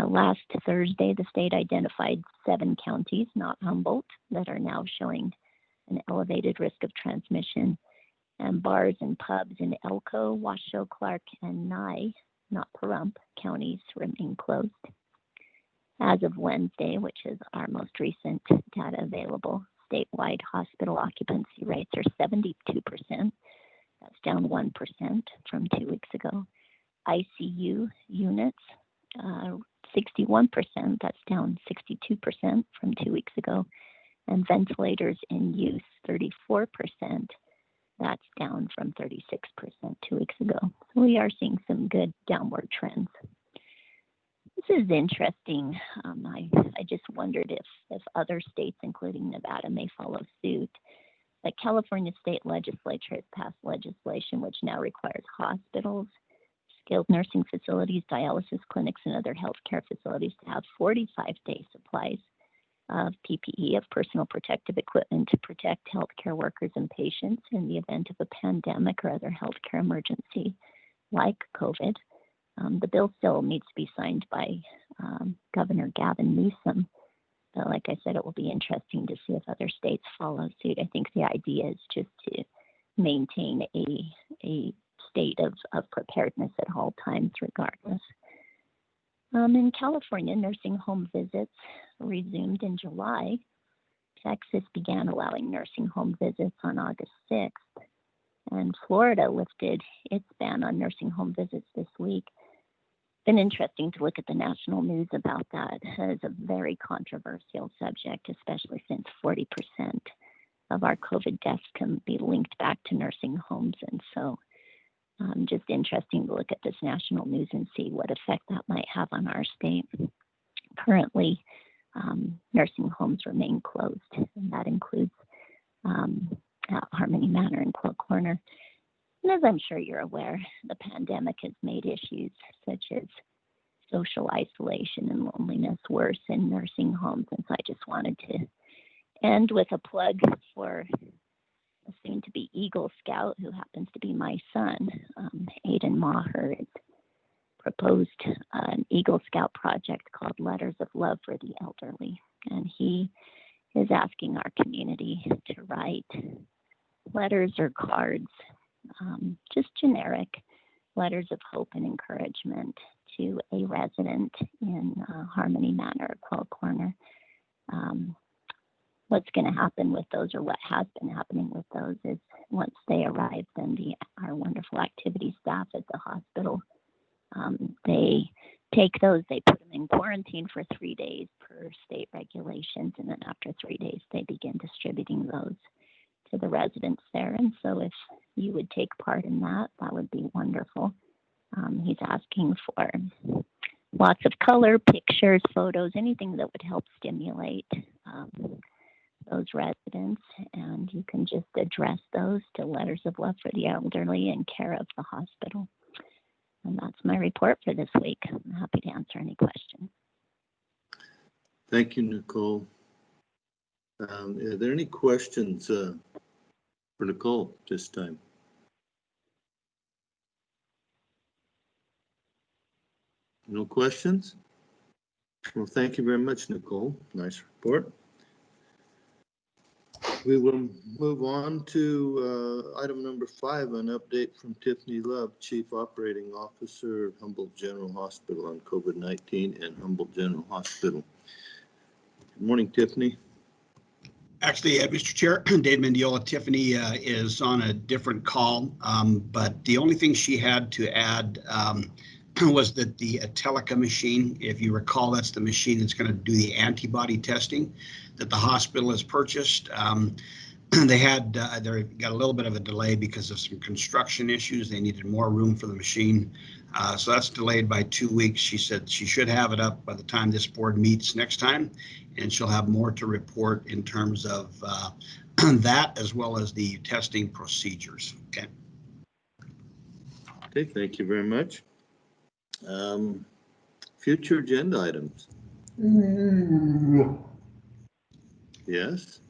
Last Thursday, the state identified 7 counties, not Humboldt, that are now showing an elevated risk of transmission, and bars and pubs in Elko, Washoe, Clark, and Nye, not Pahrump, counties remain closed. As of Wednesday, which is our most recent data available, statewide hospital occupancy rates are 72%, That's down 1% from 2 weeks ago. ICU units, 61%. That's down 62% from 2 weeks ago. And ventilators in use, 34%. That's down from 36% 2 weeks ago. So we are seeing some good downward trends. This is interesting. I just wondered if other states, including Nevada, may follow suit. The California state legislature has passed legislation which now requires hospitals, skilled nursing facilities, dialysis clinics, and other healthcare facilities to have 45-day supplies of PPE, of personal protective equipment, to protect healthcare workers and patients in the event of a pandemic or other healthcare emergency like COVID. The bill still needs to be signed by Governor Gavin Newsom. But like I said, it will be interesting to see if other states follow suit. I think the idea is just to maintain a state of preparedness at all times, regardless. In California, nursing home visits resumed in July. Texas began allowing nursing home visits on August 6th, and Florida lifted its ban on nursing home visits this week. Been interesting to look at the national news about that. It's a very controversial subject, especially since 40% of our COVID deaths can be linked back to nursing homes. And so just interesting to look at this national news and see what effect that might have on our state. Currently, nursing homes remain closed, and that includes Harmony Manor and Quail Corner. And as I'm sure you're aware, the pandemic has made issues such as social isolation and loneliness worse in nursing homes. And so I just wanted to end with a plug for a soon-to-be Eagle Scout, who happens to be my son, Aiden Maher, has proposed an Eagle Scout project called Letters of Love for the Elderly. And he is asking our community to write letters or cards, just generic letters of hope and encouragement to a resident in Harmony Manor or Quail Corner. What's going to happen with those, or what has been happening with those, is once they arrive, then our wonderful activity staff at the hospital, they take those, they put them in quarantine for 3 days per state regulations, and then after 3 days, they begin distributing those to the residents there. And so if you would take part in that, that would be wonderful. He's asking for lots of color, pictures, photos, anything that would help stimulate those residents. And you can just address those to Letters of Love for the Elderly in care of the hospital. And that's my report for this week. I'm happy to answer any questions. Thank you, Nicole. Are there any questions for Nicole this time? No questions? Well, thank you very much, Nicole. Nice report. We will move on to item number 5, an update from Tiffany Love, Chief Operating Officer of Humboldt General Hospital on COVID-19 and Humboldt General Hospital. Good morning, Tiffany. Actually, Mr. Chair, Dave Mendiola, Tiffany is on a different call, but the only thing she had to add was that the Telica machine, if you recall, that's the machine that's going to do the antibody testing that the hospital has purchased. They got a little bit of a delay because of some construction issues. They needed more room for the machine. So that's delayed by 2 weeks. She said she should have it up by the time this board meets next time, and she'll have more to report in terms of that, as well as the testing procedures. Okay. Okay, thank you very much. Future agenda items. Yes.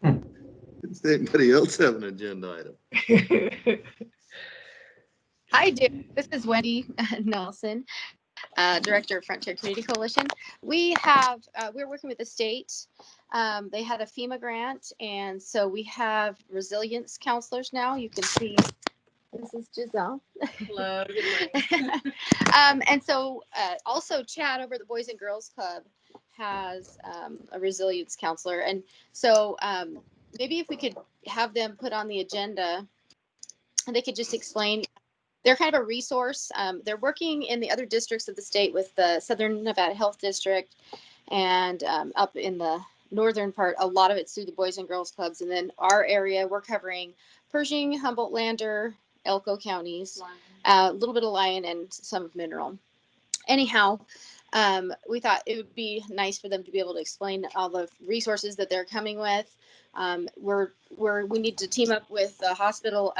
Does anybody else have an agenda item? I do. This is Wendy Nelson, Director of Frontier Community Coalition. We're working with the state. They had a FEMA grant, and so we have resilience counselors now. You can see, this is Giselle. Hello, good morning. And so also Chad over at the Boys and Girls Club has a resilience counselor. And so maybe if we could have them put on the agenda, and they could just explain. They're kind of a resource. They're working in the other districts of the state with the Southern Nevada Health District, and up in the northern part, a lot of it's through the Boys and Girls Clubs. And then our area, we're covering Pershing, Humboldt, Lander, Elko counties, a little bit of Lyon, and some of Mineral. Anyhow, we thought it would be nice for them to be able to explain all the resources that they're coming with. We need to team up with the hospital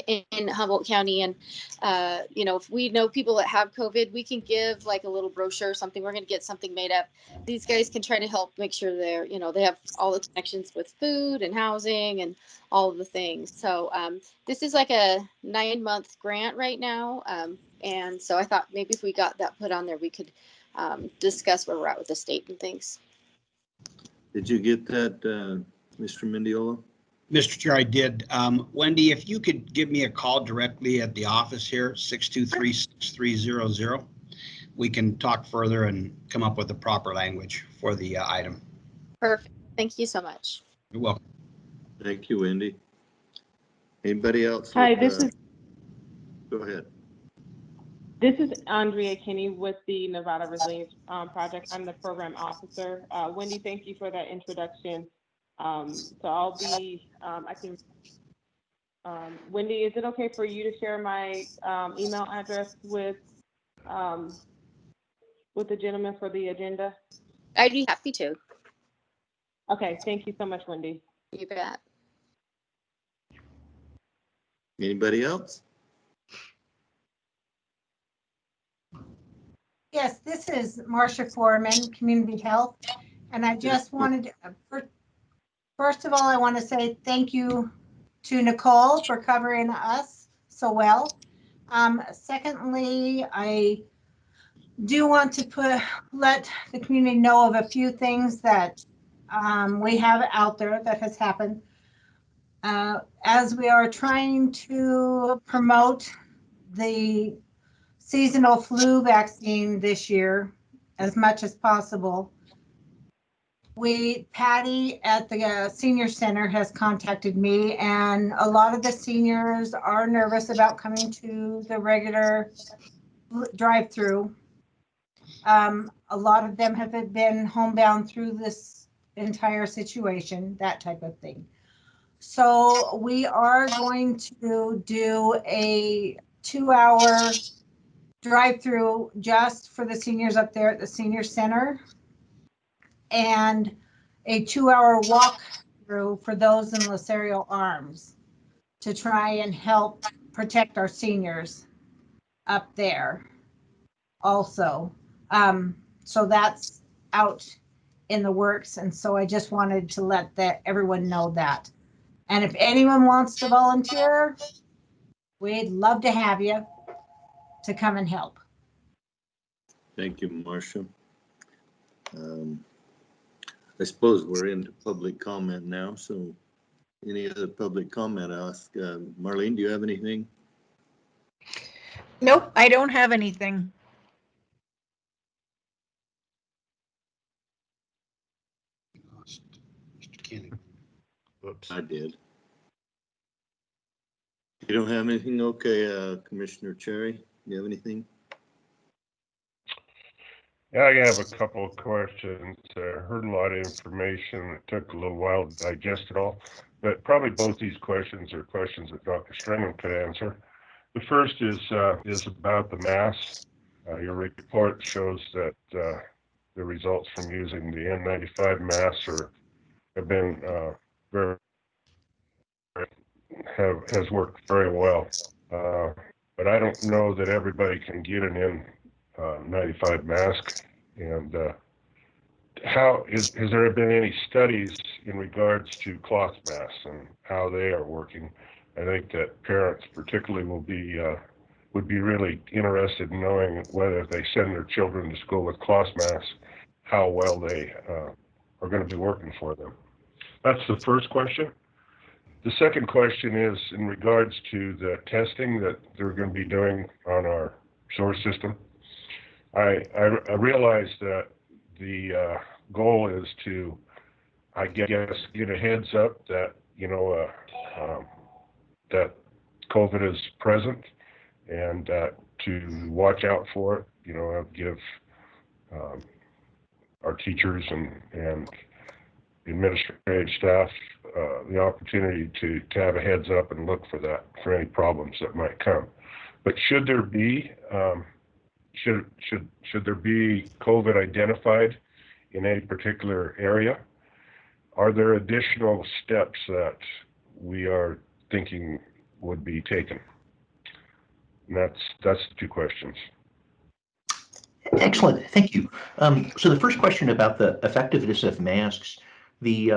in Humboldt County, and if we know people that have COVID, we can give like a little brochure or something. We're going to get something made up. These guys can try to help make sure they have all the connections with food and housing and all of the things. So this is like a 9-month grant right now, and so I thought maybe if we got that put on there, we could discuss where we're at with the state and things. Did you get that, Mr. Mendiola? Mr. Chair, I did. Wendy, if you could give me a call directly at the office here, 623-6300, we can talk further and come up with the proper language for the item. Perfect. Thank you so much. You're welcome. Thank you, Wendy. Anybody else? Hi, Go ahead. This is Andrea Kinney with the Nevada Resilience Project. I'm the program officer. Wendy, thank you for that introduction. So I'll be, Wendy, is it okay for you to share my email address with the gentleman for the agenda? I'd be happy to. Okay, thank you so much, Wendy. You bet. Anybody else? Yes, this is Marcia Foreman, Community Health, and I just wanted to, first of all, I want to say thank you to Nicole for covering us so well. Secondly, I do want to let the community know of a few things that we have out there that has happened. As we are trying to promote the seasonal flu vaccine this year as much as possible, Patty at the senior center has contacted me, and a lot of the seniors are nervous about coming to the regular drive-through. A lot of them have been homebound through this entire situation, that type of thing. So we are going to do a 2-hour drive-through just for the seniors up there at the senior center, and a 2-hour walk through for those in Lasario Arms to try and help protect our seniors up there also. So that's out in the works, and so I just wanted to let everyone know that. And if anyone wants to volunteer, we'd love to have you to come and help. Thank you, Marcia. I suppose we're into public comment now, so any other public comment? I'll ask Marlene, do you have anything? Nope, I don't have anything. Mr. Kinney. Whoops. I did. You don't have anything? Okay, Commissioner Cherry, do you have anything? Yeah, I have a couple of questions. Heard a lot of information. It took a little while to digest it all, but probably both these questions are questions that Dr. Stringham could answer. The first is about the masks. Your report shows that the results from using the N95 masks have been has worked very well. But I don't know that everybody can get an N95 mask. And has there been any studies in regards to cloth masks and how they are working? I think that parents particularly would be really interested in knowing whether if they send their children to school with cloth masks, how well they are going to be working for them. That's the first question. The second question is in regards to the testing that they're going to be doing on our sewer system. I realize that the goal is to I guess, get a heads up that, that COVID is present and to watch out for it, give our teachers and administrative staff the opportunity to have a heads up and look for any problems that might come. But should there be should there be COVID identified in any particular area, are there additional steps that we are thinking would be taken? And that's the two questions. Excellent, thank you. So the first question about the effectiveness of masks, the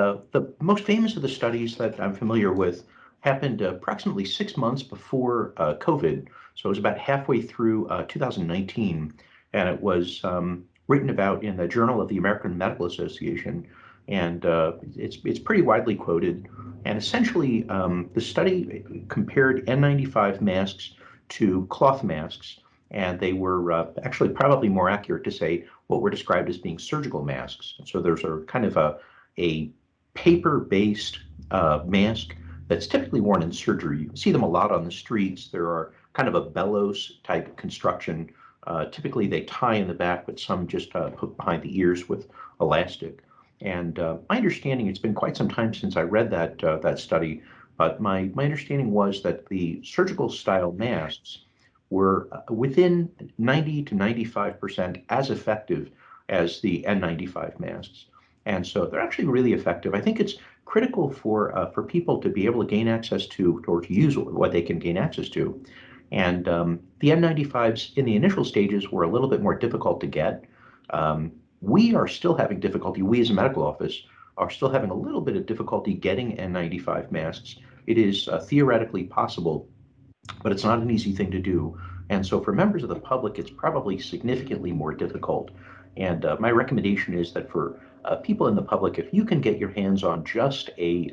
most famous of the studies that I'm familiar with happened approximately 6 months before COVID. So it was about halfway through 2019, and it was written about in the Journal of the American Medical Association, and it's pretty widely quoted. And essentially, the study compared N95 masks to cloth masks, and they were actually probably more accurate to say what were described as being surgical masks. So there's a kind of a paper-based mask that's typically worn in surgery. You see them a lot on the streets. There are kind of a bellows type construction. Typically they tie in the back, but some just put behind the ears with elastic. And my understanding, it's been quite some time since I read that study, but my understanding was that the surgical style masks were within 90 to 95% as effective as the N95 masks. And so they're actually really effective. I think it's critical for people to be able to gain access to, or to use what they can gain access to. And the N95s in the initial stages were a little bit more difficult to get. We are still having difficulty, we as a medical office are still having a little bit of difficulty getting N95 masks. It is theoretically possible, but it's not an easy thing to do. And so for members of the public, it's probably significantly more difficult. And my recommendation is that for people in the public, if you can get your hands on just a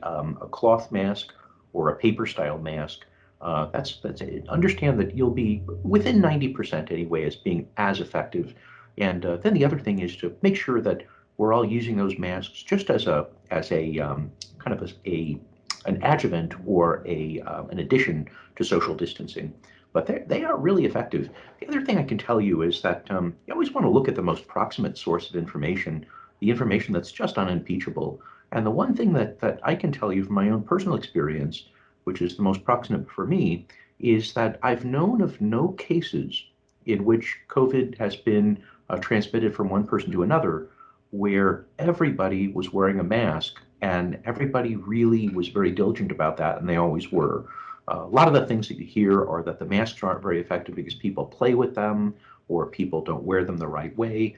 cloth mask or a paper style mask, that's it. Understand that you'll be within 90% anyway as being as effective. And then the other thing is to make sure that we're all using those masks just as a kind of an adjuvant or an addition to social distancing. But they are really effective. The other thing I can tell you is that you always want to look at the most proximate source of information, the information that's just unimpeachable. And the one thing that I can tell you from my own personal experience, which is the most proximate for me, is that I've known of no cases in which COVID has been transmitted from one person to another where everybody was wearing a mask and everybody really was very diligent about that, and they always were. A lot of the things that you hear are that the masks aren't very effective because people play with them or people don't wear them the right way.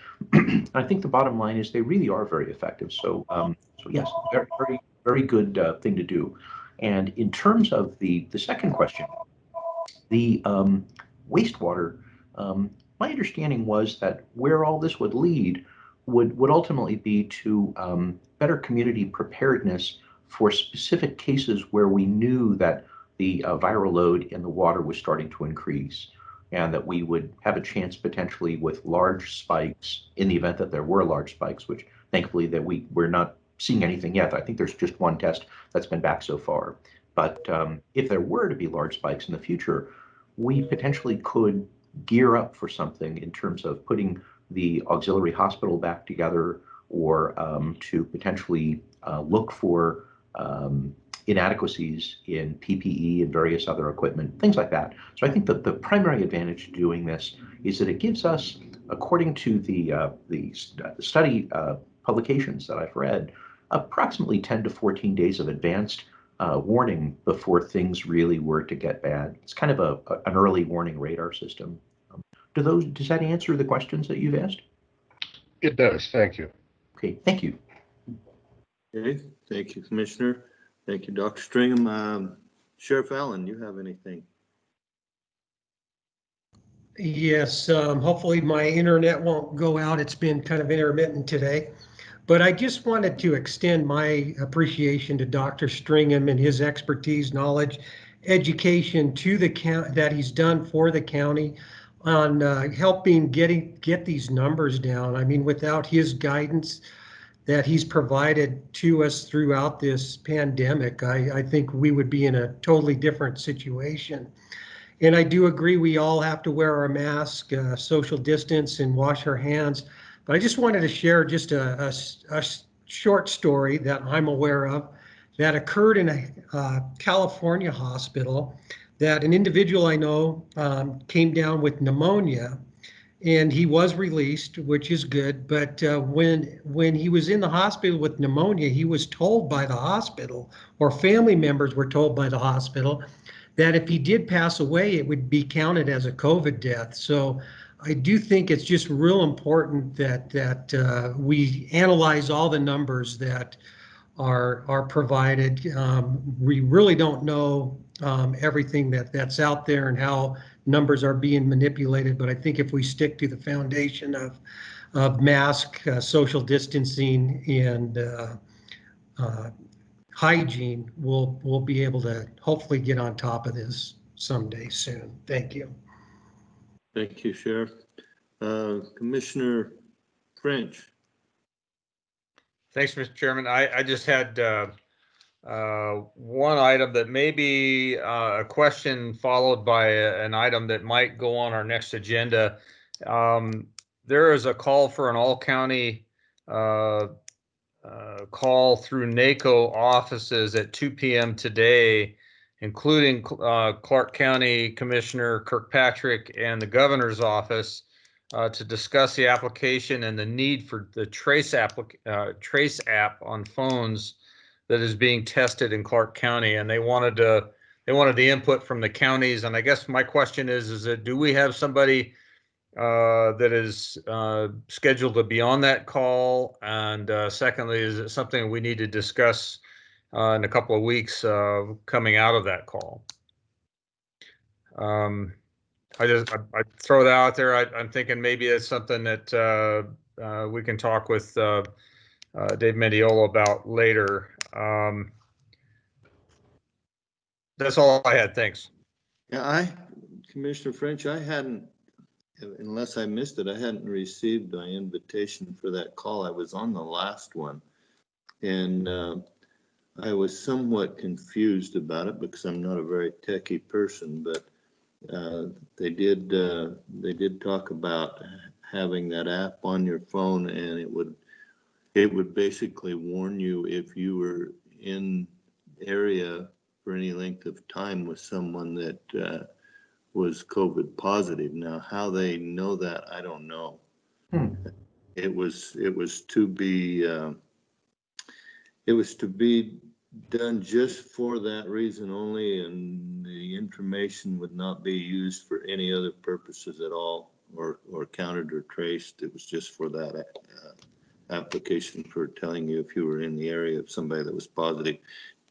I think the bottom line is they really are very effective. So yes, very, very, very good thing to do. And in terms of the second question, the wastewater, my understanding was that where all this would lead would ultimately be to better community preparedness for specific cases where we knew that the viral load in the water was starting to increase, and that we would have a chance potentially with large spikes in the event that there were large spikes, which thankfully that we're not seeing anything yet. I think there's just one test that's been back so far. But if there were to be large spikes in the future, we potentially could gear up for something in terms of putting the auxiliary hospital back together, or to potentially look for inadequacies in PPE and various other equipment, things like that. So I think that the primary advantage to doing this is that it gives us, according to the study publications that I've read, approximately 10 to 14 days of advanced warning before things really were to get bad. It's kind of an early warning radar system. Does that answer the questions that you've asked? It does. Thank you. Okay, thank you. Okay, thank you, Commissioner. Thank you, Dr. Stringham. Sheriff Allen, you have anything? Yes, hopefully my internet won't go out. It's been kind of intermittent today. But I just wanted to extend my appreciation to Dr. Stringham and his expertise, knowledge, education to the county that he's done for the county on helping get these numbers down. I mean, without his guidance, that he's provided to us throughout this pandemic, I think we would be in a totally different situation. And I do agree we all have to wear our mask, social distance, and wash our hands. But I just wanted to share just a short story that I'm aware of that occurred in a California hospital, that an individual I know came down with pneumonia, and he was released, which is good. But when he was in the hospital with pneumonia, he was told by the hospital, or family members were told by the hospital, that if he did pass away, it would be counted as a COVID death. So I do think it's just real important that we analyze all the numbers that are provided. We really don't know everything that's out there and how numbers are being manipulated, but I think if we stick to the foundation of mask, social distancing, and hygiene, we'll be able to hopefully get on top of this someday soon. Thank you. Thank you, Sheriff. Commissioner French. Thanks, Mr. Chairman. I just had one item that may be a question followed by an item that might go on our next agenda. There is a call for an all-county call through NACO offices at 2 p.m. today, including Clark County Commissioner Kirkpatrick and the governor's office, to discuss the application and the need for the Trace app on phones that is being tested in Clark County. And they wanted the input from the counties. And I guess my question is that do we have somebody that is scheduled to be on that call? And secondly, is it something we need to discuss in a couple of weeks coming out of that call? I throw that out there. I'm thinking maybe it's something that we can talk with Dave Mendiola about later. That's all I had. Thanks. Yeah, Commissioner French, I hadn't, unless I missed it, I hadn't received an invitation for that call. I was on the last one, and I was somewhat confused about it because I'm not a very techie person, but they did talk about having that app on your phone, and it would basically warn you if you were in area for any length of time with someone that was COVID positive. Now, how they know that, I don't know. It was to be done just for that reason only, and the information would not be used for any other purposes at all, or counted or traced. It was just for that application for telling you if you were in the area of somebody that was positive.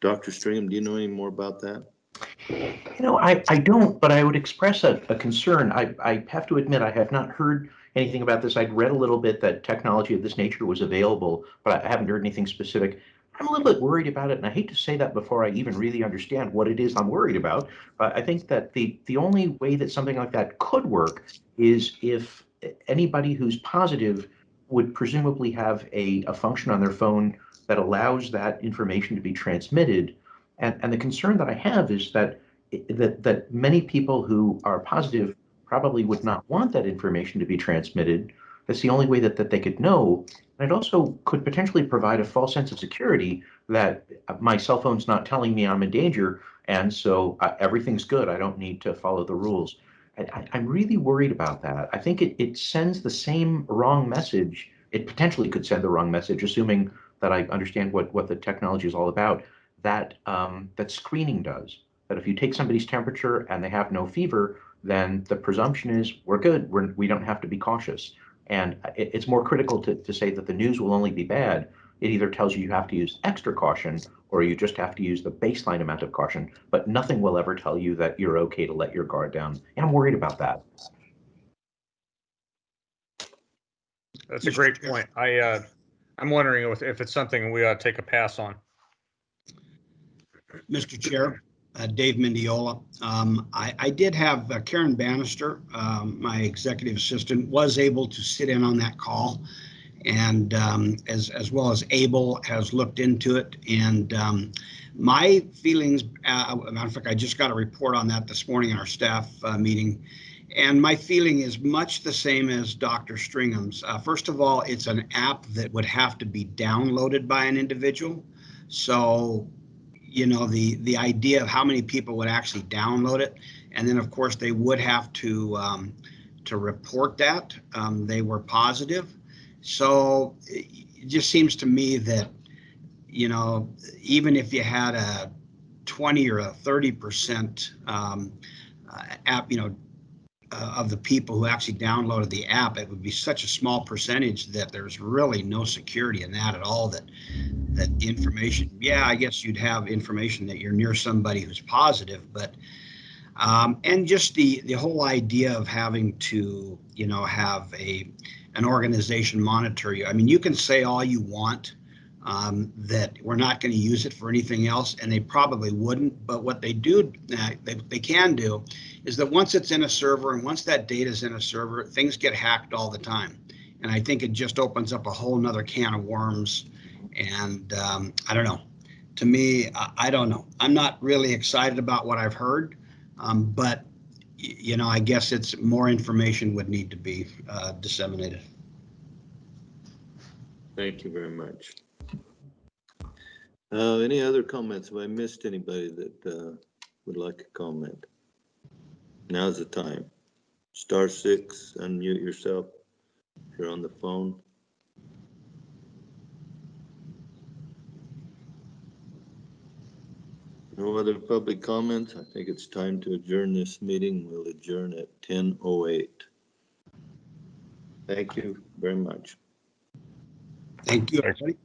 Dr. Stringham, do you know any more about that? You know, I don't, but I would express a concern. I have to admit, I have not heard anything about this. I'd read a little bit that technology of this nature was available, but I haven't heard anything specific. I'm a little bit worried about it, and I hate to say that before I even really understand what it is I'm worried about. But I think that the only way that something like that could work is if anybody who's positive would presumably have a function on their phone that allows that information to be transmitted. And the concern that I have is that many people who are positive probably would not want that information to be transmitted. That's the only way that they could know. And it also could potentially provide a false sense of security that my cell phone's not telling me I'm in danger, and so everything's good. I don't need to follow the rules. I'm really worried about that. I think it sends the same wrong message. It potentially could send the wrong message, assuming that I understand what the technology is all about, that screening does. That if you take somebody's temperature and they have no fever, then the presumption is we're good. We don't have to be cautious. And it's more critical to say that the news will only be bad. It either tells you have to use extra caution or you just have to use the baseline amount of caution, but nothing will ever tell you that you're okay to let your guard down. And I'm worried about that. That's a great point. I'm wondering if it's something we ought to take a pass on. Mr. Chair, Dave Mendiola. I did have Karen Bannister, my executive assistant, was able to sit in on that call. and as well as ABLE has looked into it. And my feelings, matter of fact, I just got a report on that this morning in our staff meeting. And my feeling is much the same as Dr. Stringham's. First of all, it's an app that would have to be downloaded by an individual. So, you know, the idea of how many people would actually download it. And then, of course, they would have to report that they were positive. So it just seems to me that, you know, even if you had a 20 or a 30% app, you know, of the people who actually downloaded the app, it would be such a small percentage that there's really no security in that at all. That information, yeah, I guess you'd have information that you're near somebody who's positive, but and just the whole idea of having to, you know, have an organization monitor you. I mean, you can say all you want that we're not going to use it for anything else, and they probably wouldn't. But what they do, they can do, is that once it's in a server and once that data is in a server, things get hacked all the time. And I think it just opens up a whole nother can of worms. And I don't know. To me, I don't know. I'm not really excited about what I've heard, but you know, I guess it's more information would need to be disseminated. Thank you very much. Any other comments? Have I missed anybody that would like to comment? Now's the time. *6, unmute yourself if you're on the phone. No other public comments. I think it's time to adjourn this meeting. We'll adjourn at 10:08. Thank you very much. Thank you, Thanks. everybody.